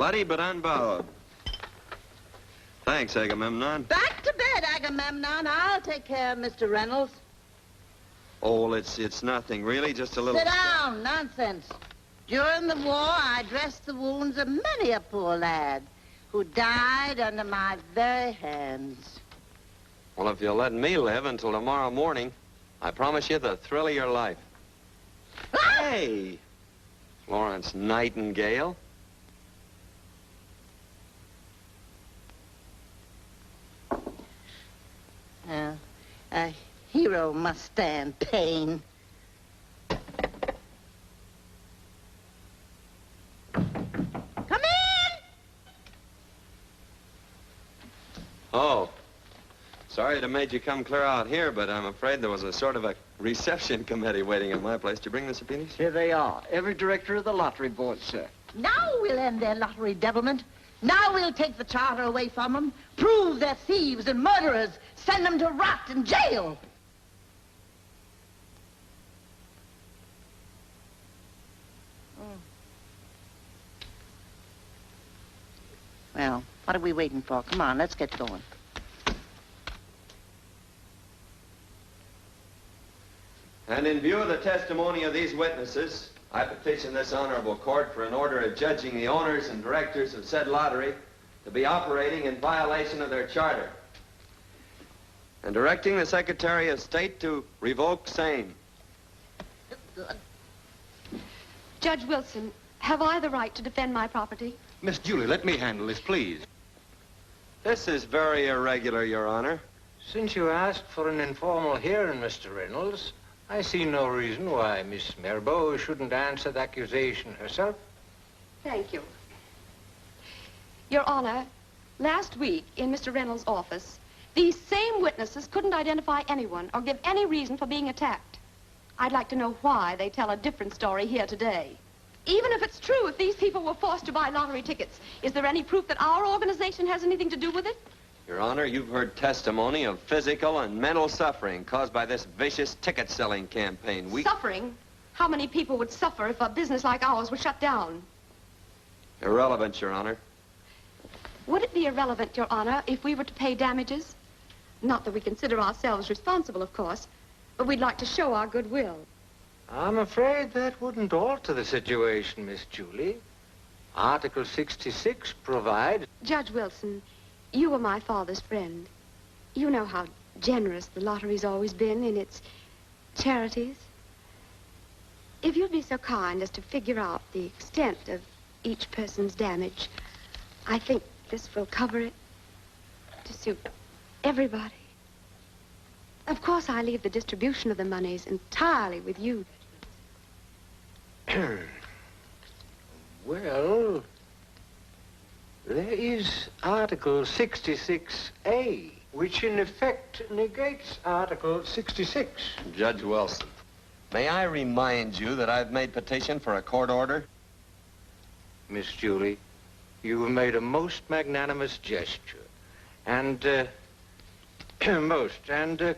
Bloody but unbowed. Thanks, Agamemnon. Back to bed, Agamemnon. I'll take care of Mr. Reynolds. Oh, it's nothing, really, just a little... Sit down. Nonsense. During the war, I dressed the wounds of many a poor lad who died under my very hands. Well, if you'll let me live until tomorrow morning, I promise you the thrill of your life. Hey! Florence Nightingale. A hero must stand pain. Come in! Oh. Sorry to have made you come clear out here, but I'm afraid there was a sort of a reception committee waiting at my place. Did you bring the subpoenas? Here they are. Every director of the lottery board, sir. Now we'll end their lottery devilment. Now we'll take the charter away from them, prove they're thieves and murderers, send them to rot in jail. Well, what are we waiting for? Come on, let's get going. And in view of the testimony of these witnesses, I petition this honorable court for an order adjudging the owners and directors of said lottery to be operating in violation of their charter, and directing the Secretary of State to revoke same. Judge Wilson, have I the right to defend my property? Miss Julie, let me handle this, please. This is very irregular, Your Honor. Since you asked for an informal hearing, Mr. Reynolds, I see no reason why Miss Mirbeau shouldn't answer the accusation herself. Thank you. Your Honor, last week in Mr. Reynolds' office, these same witnesses couldn't identify anyone or give any reason for being attacked. I'd like to know why they tell a different story here today. Even if it's true, if these people were forced to buy lottery tickets, is there any proof that our organization has anything to do with it? Your Honor, you've heard testimony of physical and mental suffering caused by this vicious ticket-selling campaign. Suffering? How many people would suffer if a business like ours was shut down? Irrelevant, Your Honor. Would it be irrelevant, Your Honor, if we were to pay damages? Not that we consider ourselves responsible, of course, but we'd like to show our goodwill. I'm afraid that wouldn't alter the situation, Miss Julie. Article 66 provides... Judge Wilson, you were my father's friend. You know how generous the lottery's always been in its charities. If you'd be so kind as to figure out the extent of each person's damage, I think this will cover it to suit everybody. Of course, I leave the distribution of the monies entirely with you. Well, there is Article 66A, which in effect negates Article 66. Judge Wilson, may I remind you that I've made petition for a court order? Miss Julie, you have made a most magnanimous gesture, and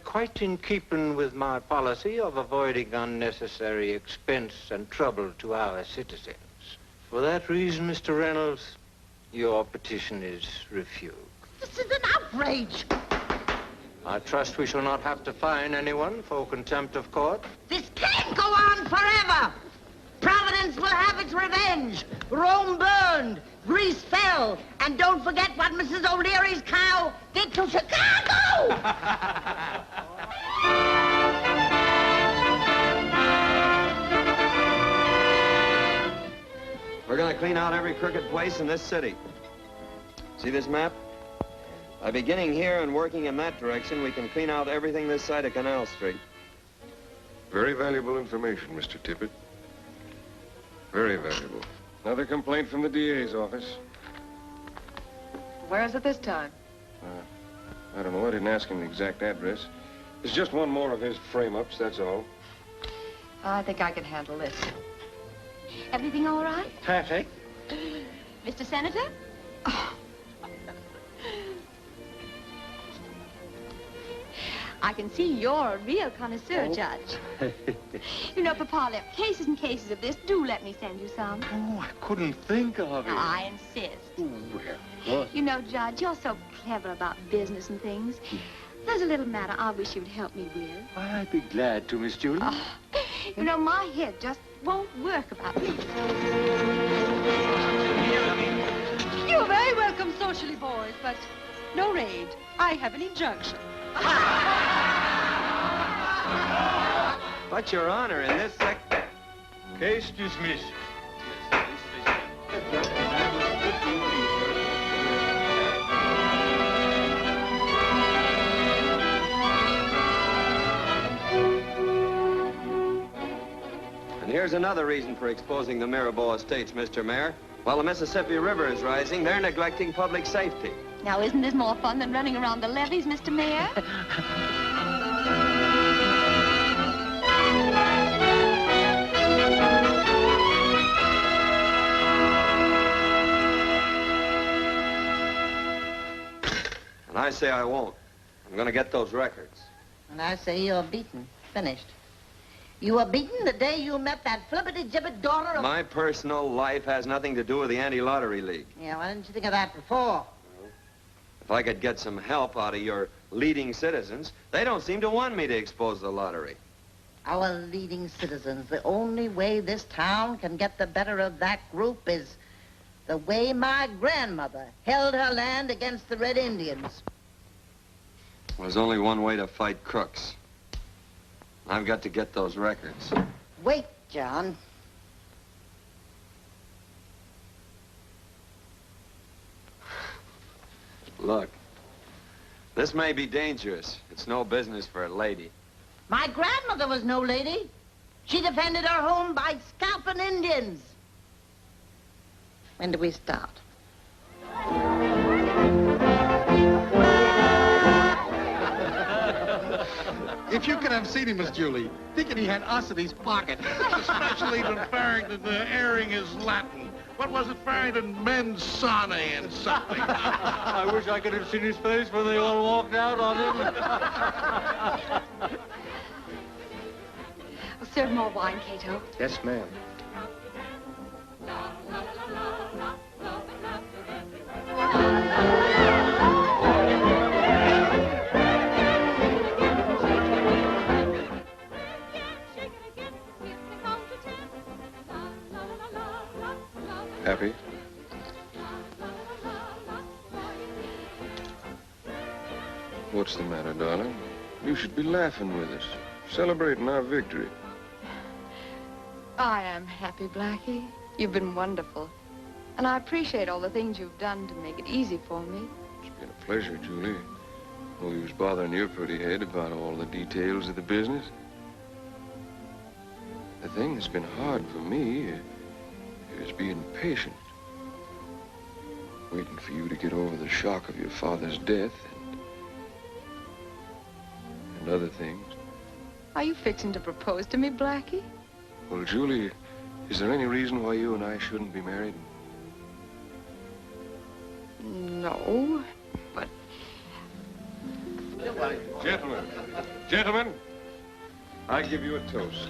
quite in keeping with my policy of avoiding unnecessary expense and trouble to our citizens. For that reason, Mr. Reynolds, your petition is refused. This is an outrage. I trust we shall not have to fine anyone for contempt of court. This can't go on forever. Providence will have its revenge. Rome burned, Greece fell, and don't forget what Mrs. O'Leary's cow did to Chicago! We're going to clean out every crooked place in this city. See this map? By beginning here and working in that direction, we can clean out everything this side of Canal Street. Very valuable information, Mr. Tippett. Very valuable. Another complaint from the DA's office. Where is it this time? I don't know. I didn't ask him the exact address. It's just one more of his frame-ups, that's all. I think I can handle this. Everything all right? Perfect. Mr. Senator? I can see you're a real connoisseur, Judge. You know, Papa, there are cases and cases of this. Do let me send you some. Oh, I couldn't think of it. I insist. Well, You know, Judge, you're so clever about business and things. There's a little matter I wish you'd help me with. I'd be glad to, Miss Julie. You know, my head just won't work about this. You're very welcome socially, boys, but no raid. I have an injunction. But, Your Honor, in this Case dismissed. And here's another reason for exposing the Mirbeau estates, Mr. Mayor. While the Mississippi River is rising, they're neglecting public safety. Now, isn't this more fun than running around the levees, Mr. Mayor? And I say I won't. I'm going to get those records. And I say you're beaten. Finished. You were beaten the day you met that flippity-gibbet daughter of... My personal life has nothing to do with the Anti-Lottery League. Yeah, why didn't you think of that before? If I could get some help out of your leading citizens, they don't seem to want me to expose the lottery. Our leading citizens, the only way this town can get the better of that group is the way my grandmother held her land against the Red Indians. There's only one way to fight crooks. I've got to get those records. Wait, John. Look, this may be dangerous. It's no business for a lady. My grandmother was no lady. She defended her home by scalping Indians. When do we start? If you could have seen him, Miss Julie, thinking he had us in his pocket. Especially when Farrington airing his Latin. What was it, Farrington? Mens sana and something. I wish I could have seen his face when they all walked out on him. Well, serve more wine, Cato. Yes, ma'am. Happy? What's the matter, darling? You should be laughing with us, celebrating our victory. I am happy, Blackie. You've been wonderful. And I appreciate all the things you've done to make it easy for me. It's been a pleasure, Julie. No use bothering your pretty head about all the details of the business. The thing that's been hard for me is being patient. Waiting for you to get over the shock of your father's death and other things. Are you fixing to propose to me, Blackie? Well, Julie, is there any reason why you and I shouldn't be married? No, but... Gentlemen, I give you a toast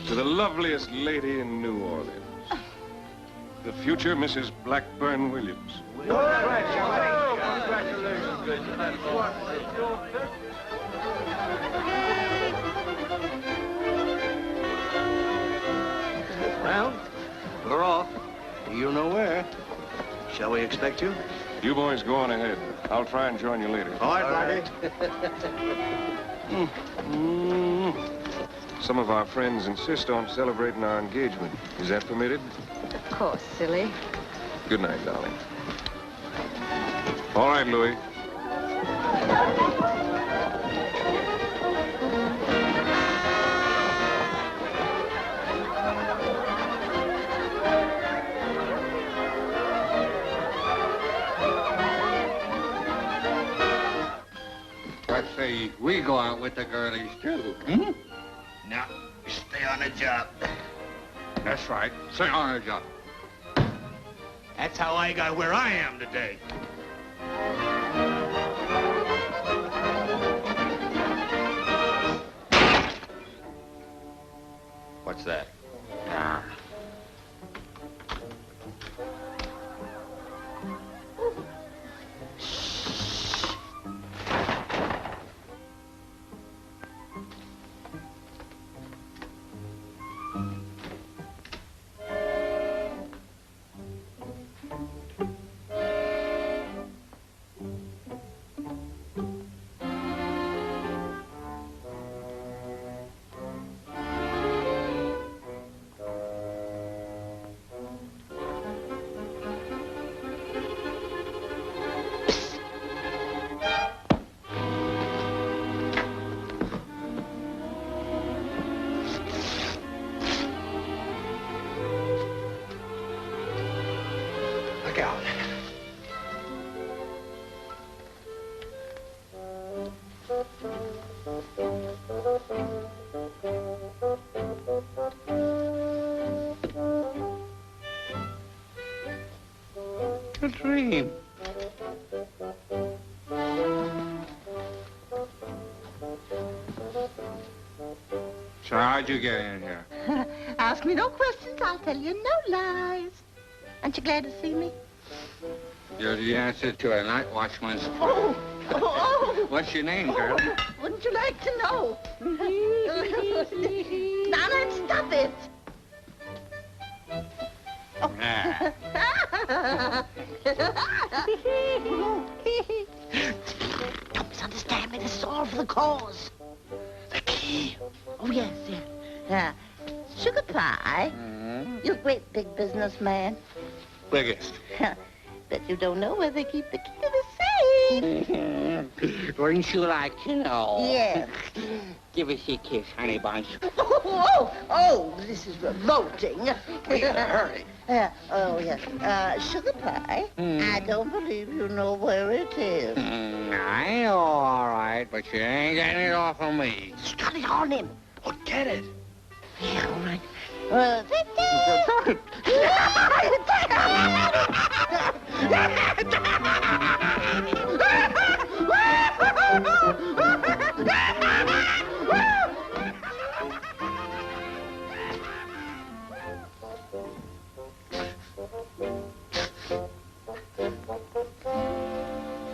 to the loveliest lady in New Orleans. The future Mrs. Blackburn Williams. Well, we're off. You know where. Shall we expect you? You boys go on ahead. I'll try and join you later. All right, Blackie. Some of our friends insist on celebrating our engagement. Is that permitted? Of course, silly. Good night, darling. All right, Louis. Let's say we go out with the girlies, too. Hmm? No, stay on the job. That's right. Stay on the job. That's how I got where I am today. What's that? Look out. A dream. So how'd you get in here? Ask me no questions, I'll tell you no lies. Aren't you glad to see me? You're the answer to a night watchman's. Oh. What's your name, girl? Wouldn't you like to know? Now then, stop it. Don't misunderstand me. This is all for the cause. The key. Oh, yes, yes. Sugar Pie, you're a great big businessman. Biggest. Bet you don't know where they keep the key to the safe. Wouldn't you like to know? Yes. Give us your kiss, honey bunch. Oh, this is revolting. We gotta hurry. Oh, yes. Sugar Pie, I don't believe you know where it is. I know, all right, but you ain't getting it off of me. Just got it on him. Oh, get it. Yeah, all right.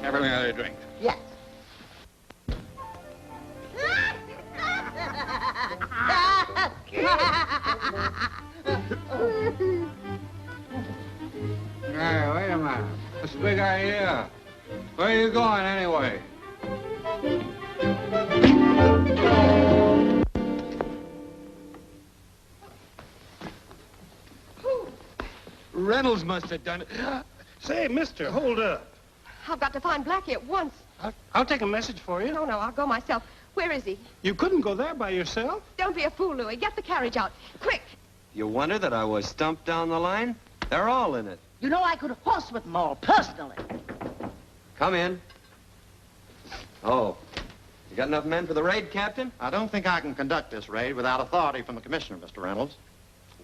Have another drink. Yes. Hey, wait a minute. What's the big idea? Where are you going, anyway? Reynolds must have done it. Say, mister, hold up. I've got to find Blackie at once. I'll take a message for you. No, I'll go myself. Where is he? You couldn't go there by yourself. Don't be a fool, Louis. Get the carriage out. Quick. You wonder that I was stumped down the line? They're all in it. You know I could horsewhip them all, personally. Come in. Oh, you got enough men for the raid, Captain? I don't think I can conduct this raid without authority from the commissioner, Mr. Reynolds.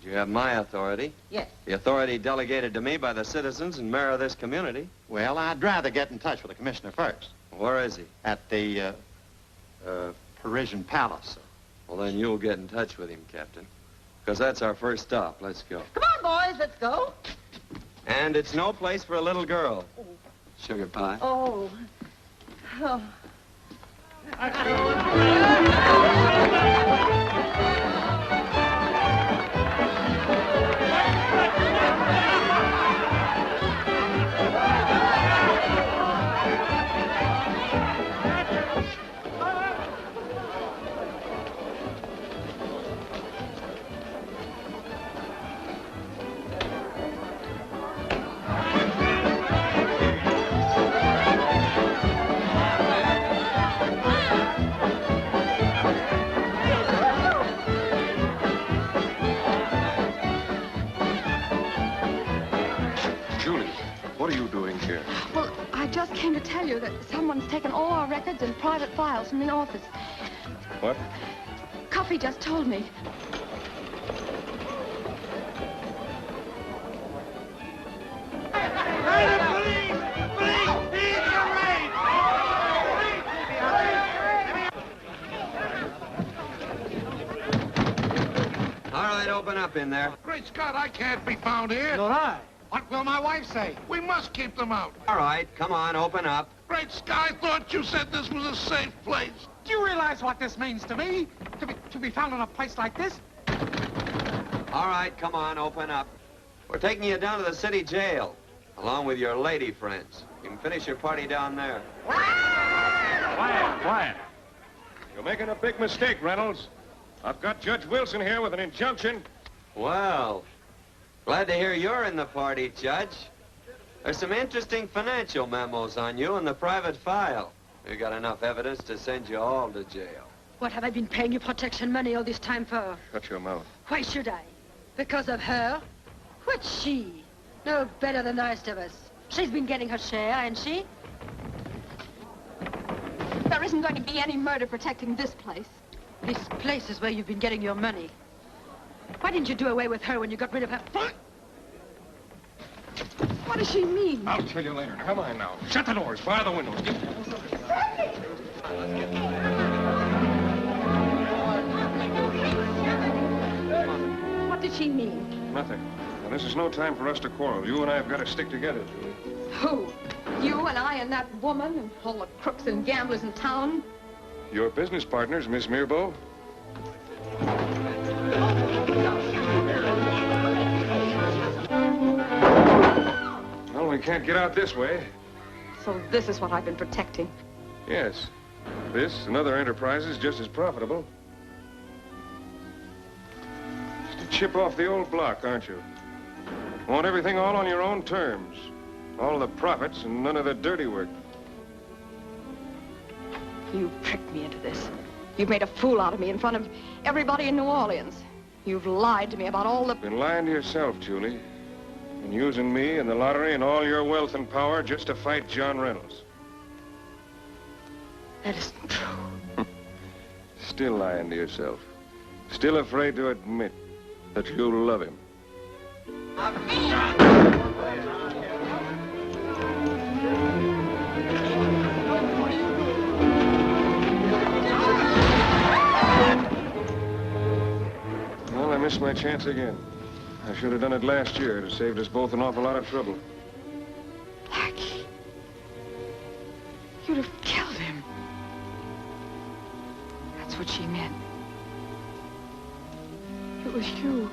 You have my authority. Yes. The authority delegated to me by the citizens and mayor of this community. Well, I'd rather get in touch with the commissioner first. Where is he? At the, Parisian Palace. Well, then you'll get in touch with him, Captain. Because that's our first stop. Let's go. Come on, boys, let's go. And it's no place for a little girl. Sugar Pie. Oh. Oh. What are you doing here? Well, I just came to tell you that someone's taken all our records and private files from the office. What? Cuffy just told me. All up in there. Great Scott, I can't be found here. Nor I. What will my wife say? We must keep them out. All right, come on, open up. Great Scott, I thought you said this was a safe place. Do you realize what this means to me? To be found in a place like this? All right, come on, open up. We're taking you down to the city jail, along with your lady friends. You can finish your party down there. Quiet, quiet. You're making a big mistake, Reynolds. I've got Judge Wilson here with an injunction. Well, glad to hear you're in the party, Judge. There's some interesting financial memos on you in the private file. We've got enough evidence to send you all to jail. What have I been paying you protection money all this time for? Shut your mouth. Why should I? Because of her? What's she? No better than the rest of us. She's been getting her share, ain't she? There isn't going to be any murder protecting this place. This place is where you've been getting your money. Why didn't you do away with her when you got rid of her? What does she mean? I'll tell you later. Come on now. Shut the doors. Bar the windows. What did she mean? Nothing. Now, this is no time for us to quarrel. You and I have got to stick together, Julie. Who? You and I and that woman and all the crooks and gamblers in town? Your business partners, Miss Mirbeau. Well, we can't get out this way. So this is what I've been protecting. Yes. This and other enterprises just as profitable. Just to chip off the old block, aren't you? Want everything all on your own terms. All the profits and none of the dirty work. You tricked me into this. You've made a fool out of me in front of everybody in New Orleans. You've lied to me about all the... Been lying to yourself, Julie. And using me and the lottery and all your wealth and power just to fight John Reynolds. That isn't true. Still lying to yourself. Still afraid to admit that you love him. Well, I missed my chance again. I should have done it last year. It saved us both an awful lot of trouble. Blackie. You'd have killed him. That's what she meant. It was you.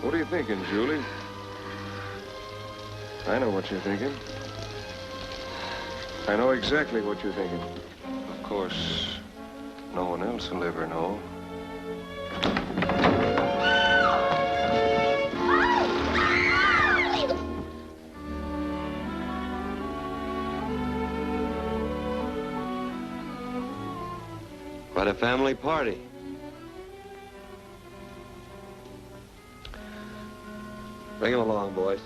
What are you thinking, Julie? I know what you're thinking. I know exactly what you're thinking. Of course, no one else will ever know. Quite a family party. Bring him along, boys.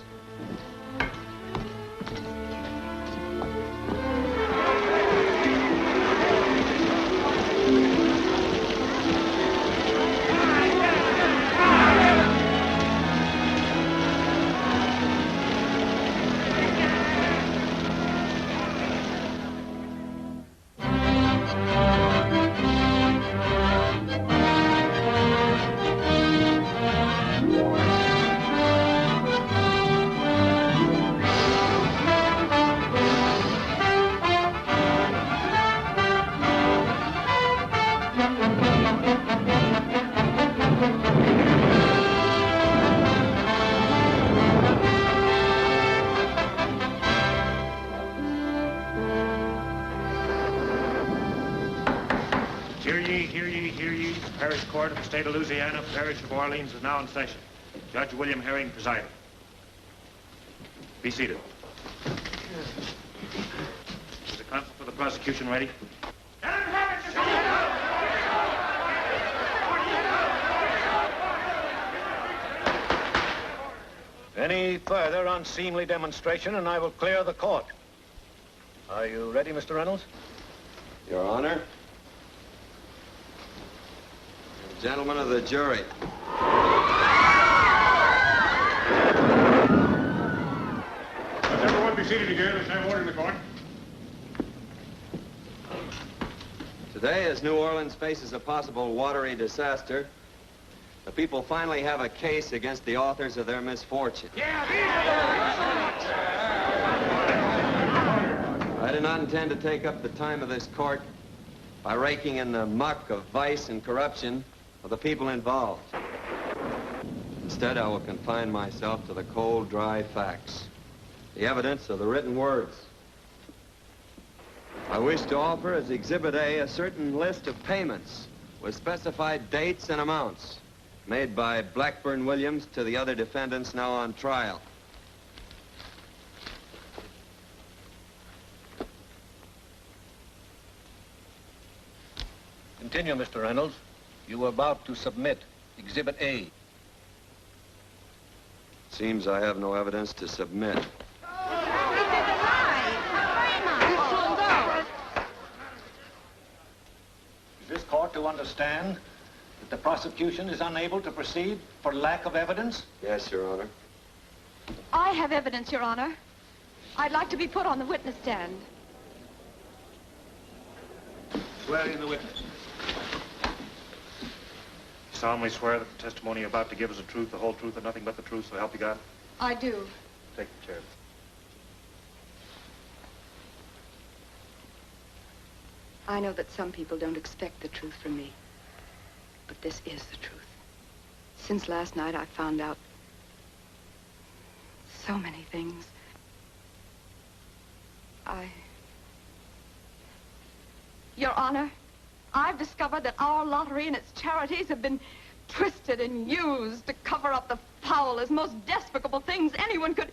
Court of the State of Louisiana, Parish of Orleans is now in session. Judge William Herring presiding. Be seated. Is the counsel for the prosecution ready? Any further unseemly demonstration and I will clear the court. Are you ready, Mr. Reynolds? Your Honor. Gentlemen of the jury. Let everyone be seated again. Let's have order in the court. Today, as New Orleans faces a possible watery disaster, the people finally have a case against the authors of their misfortune. I do not intend to take up the time of this court by raking in the muck of vice and corruption of the people involved. Instead, I will confine myself to the cold, dry facts, the evidence of the written words. I wish to offer as Exhibit A a certain list of payments with specified dates and amounts made by Blackburn Williams to the other defendants now on trial. Continue, Mr. Reynolds. You were about to submit Exhibit A. Seems I have no evidence to submit. Is this court to understand that the prosecution is unable to proceed for lack of evidence? Yes, Your Honor. I have evidence, Your Honor. I'd like to be put on the witness stand. Swear in the witness. You solemnly swear that the testimony you're about to give is the truth, the whole truth, and nothing but the truth, so help you God? I do. Take the chair. I know that some people don't expect the truth from me, but this is the truth. Since last night, I found out so many things. Your Honor, I've discovered that our lottery and its charities have been twisted and used to cover up the foulest, most despicable things anyone could...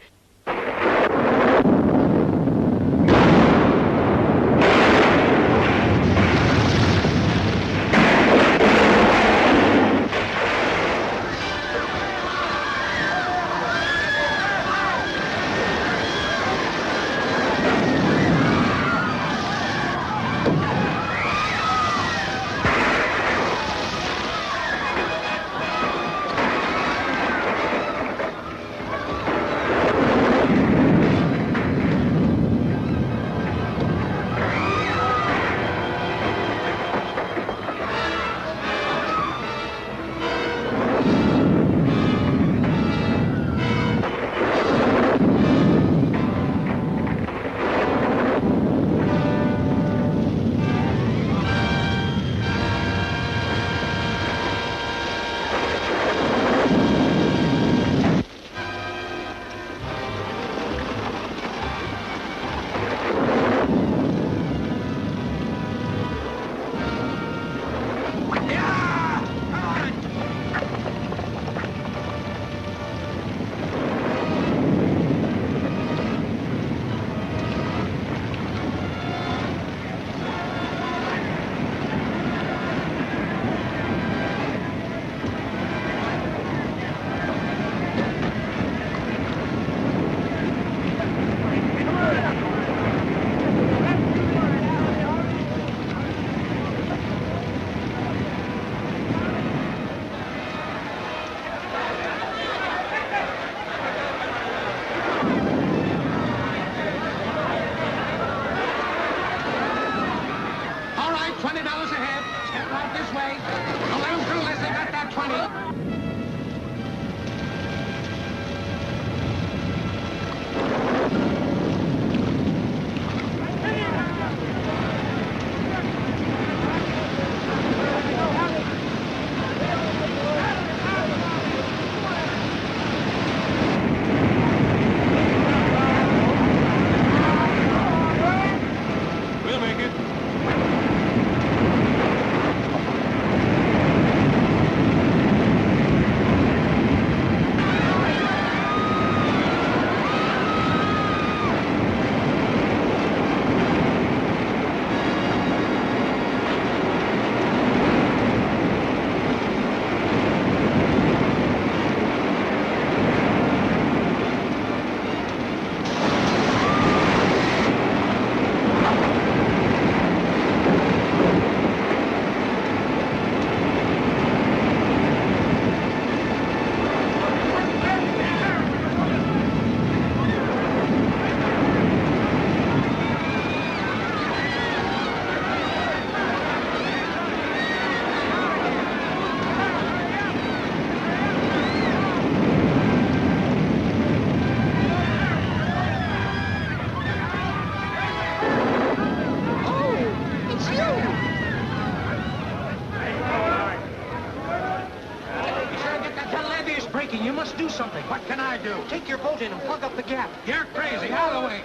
nothing. What can I do? Take your boat in and plug up the gap. You're crazy. Out of the way.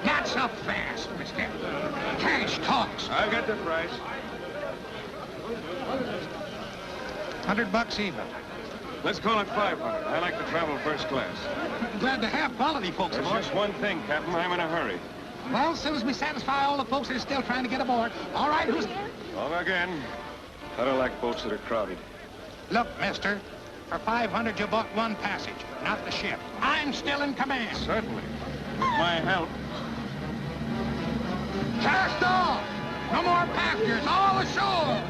Not so fast, mister. Cash talks. I've got the price. $100 even. Let's call it 500. I like to travel first class. Glad to have quality folks There's aboard. just one thing, Captain. I'm in a hurry. Well, as soon as we satisfy all the folks that are still trying to get aboard. All right, who's... Wrong again. I don't like boats that are crowded. Look, mister, for 500 you bought one passage, not the ship. I'm still in command. Certainly. With my help. Cast off! No more passengers, all ashore!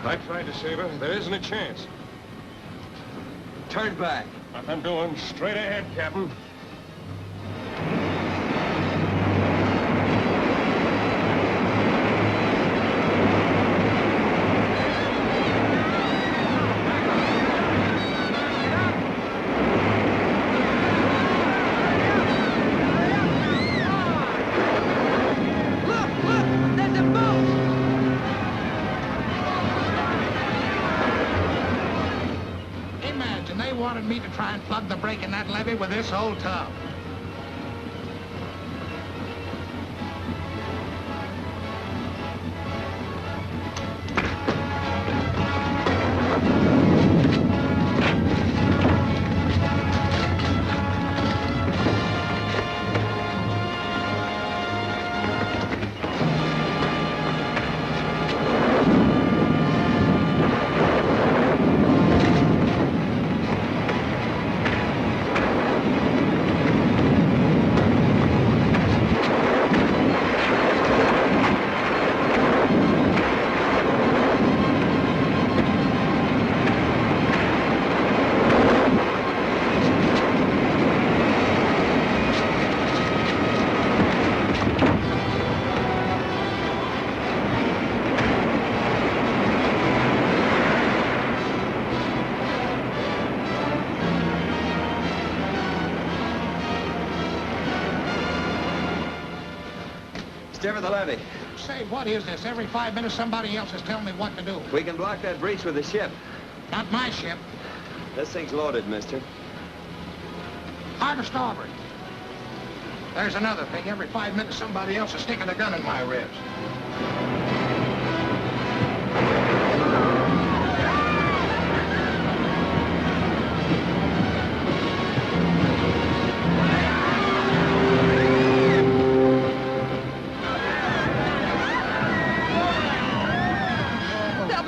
I tried to save her. There isn't a chance. Turn back. Nothing doing. Straight ahead, Captain. Wanted me to try and plug the break in that levee with this old tub. Over the levee. Say, what is this? Every 5 minutes somebody else is telling me what to do. We can block that breach with the ship. Not my ship. This thing's loaded, mister. Hard to starboard. There's another thing. Every 5 minutes somebody else is sticking a gun in my ribs.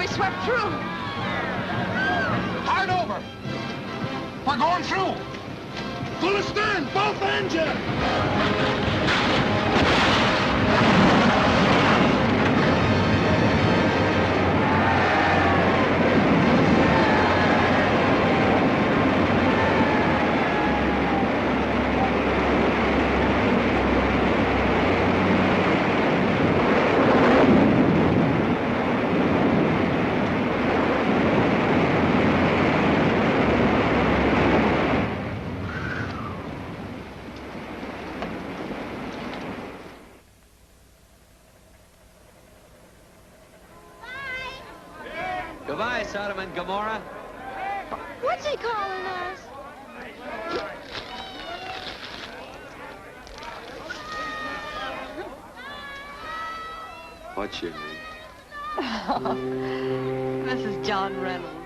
Swept through. Hard over. We're going through. Full astern, both engines. Goodbye, Sodom and Gomorrah. What's he calling us? What's your name? This is John Reynolds.